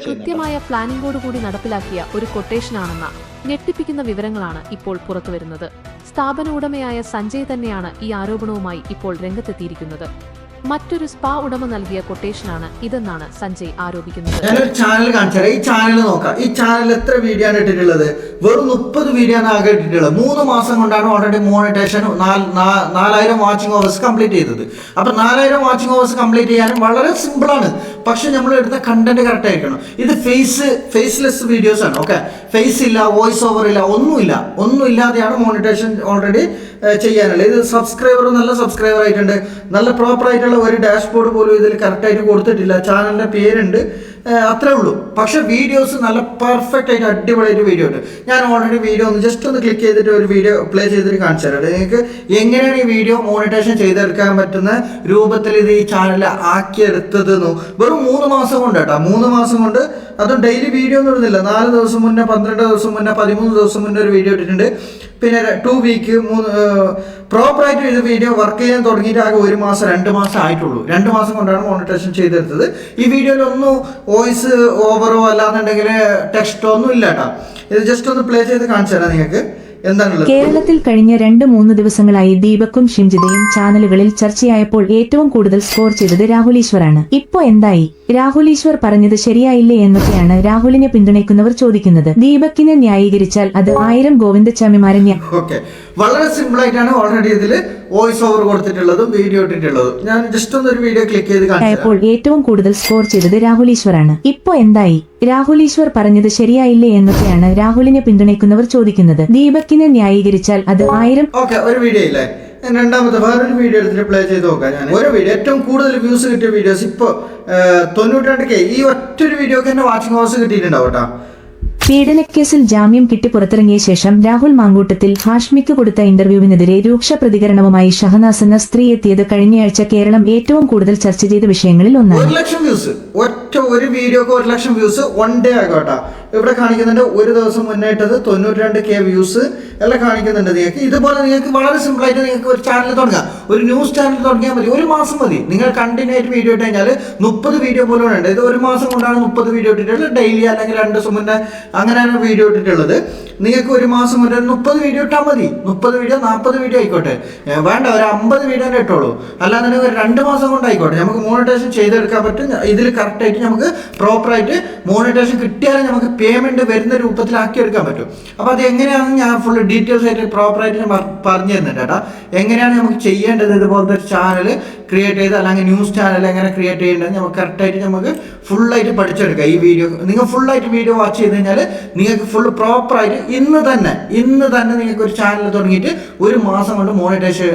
കൃത്യമായ പ്ലാനിംഗോടുകൂടി നടപ്പിലാക്കിയ ഒരു കൊട്ടേഷനാണെന്ന ഞെട്ടിപ്പിക്കുന്ന വിവരങ്ങളാണ് ഇപ്പോൾ പുറത്തുവരുന്നത്. സ്ഥാപന ഉടമയായ സഞ്ജയ് തന്നെയാണ് ഈ ആരോപണവുമായി ഇപ്പോൾ രംഗത്തെത്തിയിരിക്കുന്നത്. മറ്റൊരു സ്പാ ഉടമ നൽകിയ കൊട്ടേഷനാണ് ഇതെന്നാണ് സഞ്ജയ് ആരോപിക്കുന്നത്. ഞാനൊരു ചാനൽ കാണിച്ചാൽ ഈ ചാനൽ നോക്കാം. ഈ ചാനൽ എത്ര വീഡിയോ ആണ് ഇട്ടിട്ടുള്ളത്? വെറും 30 വീഡിയോ ആണ് ആകെ ഇട്ടിട്ടുള്ളത്. 3 മാസം കൊണ്ടാണ് ഓൾറെഡി മോണിറ്റേഷൻ 4000 വാച്ചിങ് അവേഴ്സ് കംപ്ലീറ്റ് ചെയ്തത്. അപ്പൊ 4000 വാച്ചിങ് അവേഴ്സ് കംപ്ലീറ്റ് ചെയ്യാനും വളരെ സിമ്പിൾ ആണ്. പക്ഷെ നമ്മൾ എടുത്ത കണ്ടന്റ് കറക്റ്റ് ആയിരിക്കണം. ഇത് ഫേസ്ലെസ് വീഡിയോസ് ആണ്. ഓക്കെ, ഫേസ് ഇല്ല, വോയിസ് ഓവർ ഇല്ല, ഒന്നും ഇല്ലാതെയാണ് മോണിറ്റേഷൻ ഓൾറെഡി ചെയ്യാനുള്ളത്. ഇത് നല്ല സബ്സ്ക്രൈബർ ആയിട്ടുണ്ട്. നല്ല പ്രോപ്പർ ആയിട്ടുള്ള ഒരു ഡാഷ്ബോർഡ് പോലും ഇതിൽ കറക്റ്റായിട്ട് കൊടുത്തിട്ടില്ല. ചാനലിൻ്റെ പേരുണ്ട്, അത്രേ ഉള്ളൂ. പക്ഷെ വീഡിയോസ് നല്ല പെർഫെക്റ്റ് ആയിട്ട് അടിപൊളിയായിട്ട് വീഡിയോ ഉണ്ട്. ഞാൻ ഓൾറെഡി വീഡിയോ ജസ്റ്റ് ഒന്ന് ക്ലിക്ക് ചെയ്തിട്ട് ഒരു വീഡിയോ പ്ലേ ചെയ്തിട്ട് കാണിച്ചു തരാം. നിങ്ങൾക്ക് എങ്ങനെയാണ് ഈ വീഡിയോ മോണിറ്റേഷൻ ചെയ്തെടുക്കാൻ പറ്റുന്ന രൂപത്തിൽ ഇത് ഈ ചാനൽ ആക്കിയെടുത്തതെന്നു വെറും 3 മാസം കൊണ്ട് കേട്ടോ. 3 മാസം കൊണ്ട്, അതും ഡെയിലി വീഡിയോ ഒന്നും ഇടുന്നില്ല. 4 ദിവസം മുന്നേ, 12 ദിവസം മുന്നേ, 13 ദിവസം മുന്നേ ഒരു വീഡിയോ ഇട്ടിട്ടുണ്ട്. പിന്നെ 2 വീക്ക് പ്രോപ്പറായിട്ട് ഇത് വീഡിയോ വർക്ക് ചെയ്യാൻ തുടങ്ങിയിട്ട് ആകെ 1 മാസം 2 മാസം ആയിട്ടുള്ളൂ. 2 മാസം കൊണ്ടാണ് മോണിറ്റേഷൻ ചെയ്തെടുത്തത്. ഈ വീഡിയോയിൽ ഒന്നും വോയിസ് ഓവറോ അല്ലാന്നുണ്ടെങ്കിൽ ടെക്സ്റ്റോ ഒന്നും ഇല്ല കേട്ടോ. ഇത് ജസ്റ്റ് ഒന്ന് പ്ലേ ചെയ്ത് കാണിച്ചു തരാം നിങ്ങൾക്ക് എന്താണുള്ളത്. കേരളത്തിൽ കഴിഞ്ഞ 2-3 ദിവസങ്ങളായി ദീപക്കും ഷിംജിതയും ചാനലുകളിൽ ചർച്ചയായപ്പോൾ ഏറ്റവും കൂടുതൽ സ്കോർ ചെയ്തത് രാഹുൽ ഈശ്വറാണ്. ഇപ്പോ എന്തായി? രാഹുൽ ഈശ്വർ പറഞ്ഞത് ശരിയായില്ലേ എന്നൊക്കെയാണ് രാഹുലിനെ പിന്തുണയ്ക്കുന്നവർ ചോദിക്കുന്നത്. ദീപക്കിനെ ന്യായീകരിച്ചാൽ അത് 1000 ഗോവിന്ദച്ചാമിമാരെ വളരെ സിമ്പിൾ ആയിട്ടാണ് ഓൾറെഡി ഇതിൽ വോയിസ് ഓവർ കൊടുത്തിട്ടുള്ളതും വീഡിയോ ഇട്ടിട്ടുള്ളതും. ഞാൻ ജസ്റ്റ് ഒന്ന് വീഡിയോ ക്ലിക്ക് ചെയ്ത് കാണിച്ചപ്പോൾ ഏറ്റവും കൂടുതൽ സ്കോർ ചെയ്തത് രാഹുൽ ഈശ്വറാണ്. ഇപ്പോ എന്തായി? രാഹുൽ ഈശ്വർ പറഞ്ഞത് ശരിയായില്ലേ എന്നൊക്കെയാണ് രാഹുലിനെ പിന്തുണയ്ക്കുന്നവർ ചോദിക്കുന്നത്. ദീപക്കിനെ ന്യായീകരിച്ചാൽ അത് 1000 ഒരു വീഡിയോ ഇല്ലേ? രണ്ടാമത്തെ വേറൊരു വീഡിയോ എടുത്തിട്ട് പ്ലേ ചെയ്ത് നോക്കാം. ഞാൻ ഒരു വീഡിയോ ഏറ്റവും കൂടുതൽ വ്യൂസ് കിട്ടിയ വീഡിയോസ് ഇപ്പോൾ 92K ഈ ഒറ്റൊരു വീഡിയോക്ക് തന്നെ വാച്ചിങ് അവേഴ്സ് കിട്ടിയിട്ടുണ്ടാവും കേട്ടോ. പീഡനക്കേസിൽ ജാമ്യം കിട്ടി പുറത്തിറങ്ങിയ ശേഷം രാഹുൽ മാങ്കൂട്ടത്തിൽ ഹാഷ്മിക്ക് കൊടുത്ത ഇന്റർവ്യൂവിനെതിരെ രൂക്ഷ പ്രതികരണവുമായി ഷഹനാസ് എന്ന സ്ത്രീ എത്തിയത് കഴിഞ്ഞയാഴ്ച കേരളം ഏറ്റവും കൂടുതൽ ചർച്ച ചെയ്ത വിഷയങ്ങളിൽ ഒന്നാണ്. 1 ലക്ഷം വ്യൂസ്, ഒറ്റ ഒരു വീഡിയോക്ക് 1 ലക്ഷം വ്യൂസ് 1 ഡേ ആകോട്ടാ. ഇവിടെ കാണിക്കുന്നുണ്ട് ഒരു ദിവസം മുന്നേറ്റത് 92K വ്യൂസ് എല്ലാം കാണിക്കുന്നുണ്ട്. നിങ്ങൾക്ക് ഇതുപോലെ നിങ്ങൾക്ക് വളരെ സിമ്പിൾ ആയിട്ട് നിങ്ങൾക്ക് ഒരു ചാനൽ തുടങ്ങാം. ഒരു ന്യൂസ് ചാനൽ തുടങ്ങിയാൽ മതി. 1 മാസം മതി. നിങ്ങൾ കണ്ടിന്യൂ ആയിട്ട് വീഡിയോ ഇട്ട് കഴിഞ്ഞാൽ 30 വീഡിയോ പോലും ഉണ്ട്. ഇത് 1 മാസം കൊണ്ടാണ് 30 വീഡിയോ ഇട്ടിട്ടുള്ളത്. ഡെയിലി അല്ലെങ്കിൽ 2 ദിവസം മുന്നേ അങ്ങനെയാണ് വീഡിയോ ഇട്ടിട്ടുള്ളത്. നിങ്ങൾക്ക് 1 മാസം മുന്നേ 30 വീഡിയോ ഇട്ടാൽ മതി. 30 വീഡിയോ 40 വീഡിയോ ആയിക്കോട്ടെ, വേണ്ട ഒരു 50 വീഡിയോ ഇട്ടോളൂ. അല്ലാന്നുണ്ടെങ്കിൽ 2 മാസം കൊണ്ടായിക്കോട്ടെ നമുക്ക് മോണിറ്റേഷൻ ചെയ്തെടുക്കാൻ പറ്റും. ഇതിൽ കറക്റ്റായിട്ട് നമുക്ക് പ്രോപ്പറായിട്ട് മോണിറ്റേഷൻ കിട്ടിയാലും നമുക്ക് പേയ്മെന്റ് വരുന്ന രൂപത്തിലാക്കി എടുക്കാൻ പറ്റും. അപ്പോൾ അത് എങ്ങനെയാണെന്ന് ഞാൻ ഫുൾ ഡീറ്റെയിൽസ് ആയിട്ട് പ്രോപ്പറായിട്ട് ഞാൻ പറഞ്ഞു തരുന്നുണ്ട് കേട്ടോ. എങ്ങനെയാണ് നമുക്ക് ചെയ്യേണ്ടത്, ഇതുപോലത്തെ ഒരു ചാനൽ ക്രിയേറ്റ് ചെയ്ത് അല്ലെങ്കിൽ ന്യൂസ് ചാനൽ എങ്ങനെ ക്രിയേറ്റ് ചെയ്യേണ്ടത് നമുക്ക് കറക്റ്റായിട്ട് നമുക്ക് ഫുള്ളായിട്ട് പഠിച്ചെടുക്കാം. ഈ വീഡിയോ നിങ്ങൾ ഫുള്ളായിട്ട് വീഡിയോ വാച്ച് ചെയ്ത് കഴിഞ്ഞാൽ നിങ്ങൾക്ക് ഫുൾ പ്രോപ്പറായിട്ട് ഇന്ന് തന്നെ നിങ്ങൾക്ക് ഒരു ചാനൽ തുടങ്ങിയിട്ട് 1 മാസം കൊണ്ട് മോണിറ്റൈസ്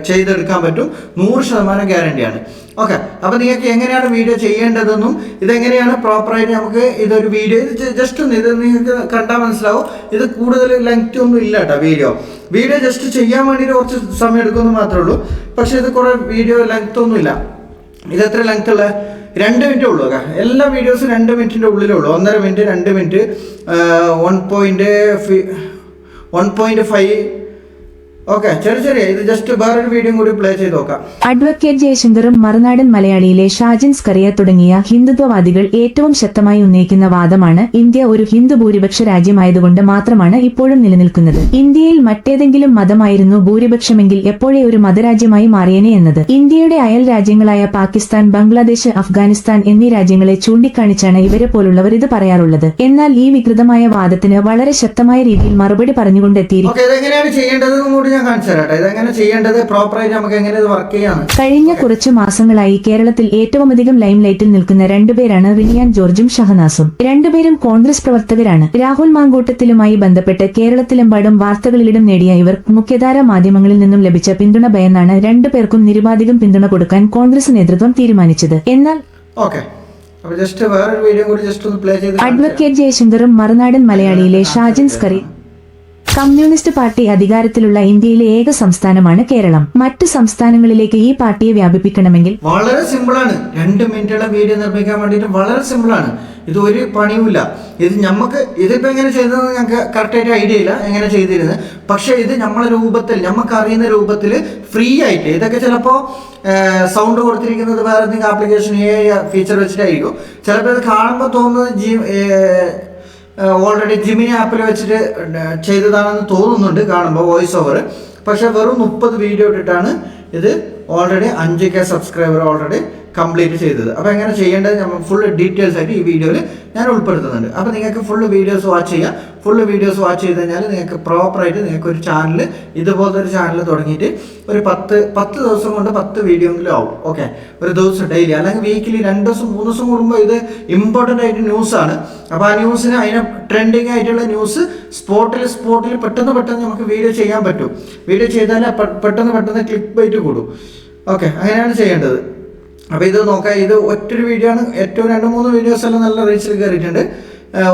ചെയ്തെടുക്കാൻ പറ്റും. 100% ഗ്യാരണ്ടിയാണ്. ഓക്കെ, അപ്പോൾ നിങ്ങൾക്ക് എങ്ങനെയാണ് വീഡിയോ ചെയ്യേണ്ടതെന്നും ഇതെങ്ങനെയാണ് പ്രോപ്പറായിട്ട് നമുക്ക് ഇതൊരു വീഡിയോ ജസ്റ്റ് ഒന്ന് ഇത് നിങ്ങൾക്ക് കണ്ടാൽ മനസ്സിലാവും. ഇത് കൂടുതൽ ലെങ്ത് ഒന്നും ഇല്ല കേട്ടോ. വീഡിയോ ജസ്റ്റ് ചെയ്യാൻ വേണ്ടിയിട്ട് കുറച്ച് സമയം എടുക്കുമെന്ന് മാത്രമേ ഉള്ളൂ. പക്ഷേ ഇത് കുറേ വീഡിയോ ലെങ്ത് ഒന്നും ഇല്ല. ഇത് എത്ര ലെങ്ത് ഉള്ള 2 മിനിറ്റേ ഉള്ളൂ. എല്ലാ വീഡിയോസും 2 മിനിറ്റിൻ്റെ ഉള്ളിലേ ഉള്ളൂ. 1.5 മിനിറ്റ്, 2 മിനിറ്റ്, 1.5. ഓക്കെ, ചെറിയ ഇത് ജസ്റ്റ് വേറൊരു വീഡിയോ കൂടി പ്ലേ ചെയ്ത് നോക്കാം. അഡ്വക്കേറ്റ് ജയശങ്കറും മറുനാടൻ മലയാളിയിലെ ഷാജിൻ സ്കറിയ തുടങ്ങിയ ഹിന്ദുത്വവാദികൾ ഏറ്റവും ശക്തമായി ഉന്നയിക്കുന്ന വാദമാണ് ഇന്ത്യ ഒരു ഹിന്ദു ഭൂരിപക്ഷ രാജ്യമായതുകൊണ്ട് മാത്രമാണ് ഇപ്പോഴും നിലനിൽക്കുന്നത്. ഇന്ത്യയിൽ മറ്റേതെങ്കിലും മതമായിരുന്നു ഭൂരിപക്ഷമെങ്കിൽ എപ്പോഴേ ഒരു മതരാജ്യമായി മാറിയേനെ എന്നത്. ഇന്ത്യയുടെ അയൽ രാജ്യങ്ങളായ പാകിസ്ഥാൻ, ബംഗ്ലാദേശ്, അഫ്ഗാനിസ്ഥാൻ എന്നീ രാജ്യങ്ങളെ ചൂണ്ടിക്കാണിച്ചാണ് ഇവരെ പോലുള്ളവർ ഇത് പറയാറുള്ളത്. എന്നാൽ ഈ വികൃതമായ വാദത്തിന് വളരെ ശക്തമായ രീതിയിൽ മറുപടി പറഞ്ഞുകൊണ്ടെത്തിയിരിക്കും. കഴിഞ്ഞ കുറച്ചു മാസങ്ങളായി കേരളത്തിൽ ഏറ്റവുമധികം ലൈംലൈറ്റിൽ നിൽക്കുന്ന 2 പേരാണ് റിനിയാൻ ജോർജും ഷഹനാസും. 2 പേരും കോൺഗ്രസ് പ്രവർത്തകരാണ്. രാഹുൽ മാങ്കൂട്ടത്തിലുമായി ബന്ധപ്പെട്ട് കേരളത്തിലെമ്പാടും വാർത്തകളിലിടം നേടിയ ഇവർ മുഖ്യധാരാ മാധ്യമങ്ങളിൽ നിന്നും ലഭിച്ച പിന്തുണ ഭയന്നാണ് 2 പേർക്കും നിരുപാധികം പിന്തുണ കൊടുക്കാൻ കോൺഗ്രസ് നേതൃത്വം തീരുമാനിച്ചത്. എന്നാൽ അഡ്വക്കേറ്റ് ജയശങ്കറും മറുനാടൻ മലയാളിയിലെ ഷാജിൻ സ്കറി കമ്മ്യൂണിസ്റ്റ് പാർട്ടി അധികാരത്തിലുള്ള ഇന്ത്യയിലെ ഏക സംസ്ഥാനമാണ് കേരളം. മറ്റു സംസ്ഥാനങ്ങളിലേക്ക് ഈ പാർട്ടിയെ വ്യാപിപ്പിക്കണമെങ്കിൽ വളരെ സിമ്പിളാണ്. 2 മിനിറ്റുള്ള വീഡിയോ നിർമ്മിക്കാൻ വേണ്ടിയിട്ട് വളരെ സിമ്പിളാണ്. ഇത് ഒരു പണിയുമില്ല. ഇത് നമുക്ക് ഇതിപ്പോൾ എങ്ങനെ ചെയ്തതെന്ന് ഞങ്ങൾക്ക് കറക്റ്റായിട്ട് ഐഡിയ ഇല്ല എങ്ങനെ ചെയ്തിരുന്നത്. പക്ഷേ ഇത് നമ്മളെ രൂപത്തിൽ നമുക്ക് അറിയുന്ന രൂപത്തിൽ ഫ്രീ ആയിട്ട്, ഇതൊക്കെ ചിലപ്പോൾ സൗണ്ട് കൊടുത്തിരിക്കുന്നത് വേറെ എന്തെങ്കിലും ആപ്ലിക്കേഷൻ ഫീച്ചർ വെച്ചിട്ടായിരിക്കും. ചിലപ്പോൾ ഇത് കാണുമ്പോൾ തോന്നുന്നത് ഓൾറെഡി ജിമിനി ആപ്പിൽ വെച്ചിട്ട് ചെയ്തതാണെന്ന് തോന്നുന്നുണ്ട് കാണുമ്പോൾ വോയിസ് ഓവർ. പക്ഷേ വെറും 30 വീഡിയോ ഇട്ടിട്ടാണ് ഇത് already 5K subscriber already complete ചെയ്തത്. അപ്പോൾ എങ്ങനെ ചെയ്യേണ്ടത് നമ്മൾ ഫുൾ ഡീറ്റെയിൽസ് ആയിട്ട് ഈ വീഡിയോയിൽ ഞാൻ ഉൾപ്പെടുത്തുന്നുണ്ട്. അപ്പോൾ നിങ്ങൾക്ക് ഫുൾ വീഡിയോസ് വാച്ച് ചെയ്യാം. ഫുൾ വീഡിയോസ് വാച്ച് ചെയ്ത് കഴിഞ്ഞാൽ നിങ്ങൾക്ക് പ്രോപ്പറായിട്ട് നിങ്ങൾക്ക് ഒരു ചാനൽ, ഇതുപോലത്തെ ഒരു ചാനൽ തുടങ്ങിയിട്ട് ഒരു 10 ദിവസം കൊണ്ട് 10 വീഡിയോ എങ്കിലും ആവും. ഓക്കെ, ഒരു ദിവസം ഡെയിലി അല്ലെങ്കിൽ വീക്കിലി 2 ദിവസം 3 ദിവസം കൂടുമ്പോൾ ഇത് ഇമ്പോർട്ടൻ്റ് ആയിട്ട് ന്യൂസാണ്. അപ്പോൾ ആ ന്യൂസിന് അതിന് ട്രെൻഡിങ് ആയിട്ടുള്ള ന്യൂസ് സ്പോട്ടിൽ പെട്ടെന്ന് നമുക്ക് വീഡിയോ ചെയ്യാൻ പറ്റും. വീഡിയോ ചെയ്താൽ പെട്ടെന്ന് ക്ലിക്ക് ബൈറ്റ് കൂടും. ഓക്കെ, അങ്ങനെയാണ് ചെയ്യേണ്ടത്. അപ്പോൾ ഇത് നോക്കാം. ഇത് ഒറ്റൊരു വീഡിയോ ആണ്. ഏറ്റവും 2-3 വീഡിയോസ് എല്ലാം നല്ല റീച്ചിൽ കയറിയിട്ടുണ്ട്.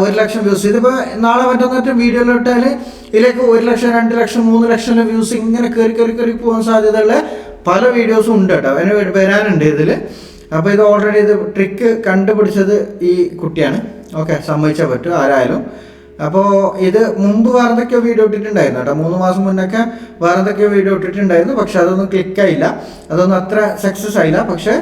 1 ലക്ഷം വ്യൂസ്. ഇതിപ്പോൾ നാളെ മറ്റൊന്നിട്ട് വീഡിയോയിലിട്ടാൽ ഇതിലേക്ക് 1 ലക്ഷം 2 ലക്ഷം 3 ലക്ഷം വ്യൂസ് ഇങ്ങനെ കയറി പോകാൻ സാധ്യതയുള്ള പല വീഡിയോസും ഉണ്ട് കേട്ടോ. അതിന് വരാനുണ്ട് ഇതിൽ. അപ്പോൾ ഇത് ഓൾറെഡി ഇത് ട്രിക്ക് കണ്ടുപിടിച്ചത് ഈ കുട്ടിയാണ്. ഓക്കെ, സമ്മതിച്ചാൽ പറ്റും ആരായാലും. അപ്പോൾ ഇത് മുമ്പ് വേറെ എന്തൊക്കെയോ വീഡിയോ ഇട്ടിട്ടുണ്ടായിരുന്നു കേട്ടോ. 3 മാസം മുന്നൊക്കെ വേറെ എന്തൊക്കെയോ വീഡിയോ ഇട്ടിട്ടുണ്ടായിരുന്നു. പക്ഷെ അതൊന്നും ക്ലിക്കായില്ല, അതൊന്നും അത്ര സക്സസ് ആയില്ല. പക്ഷെ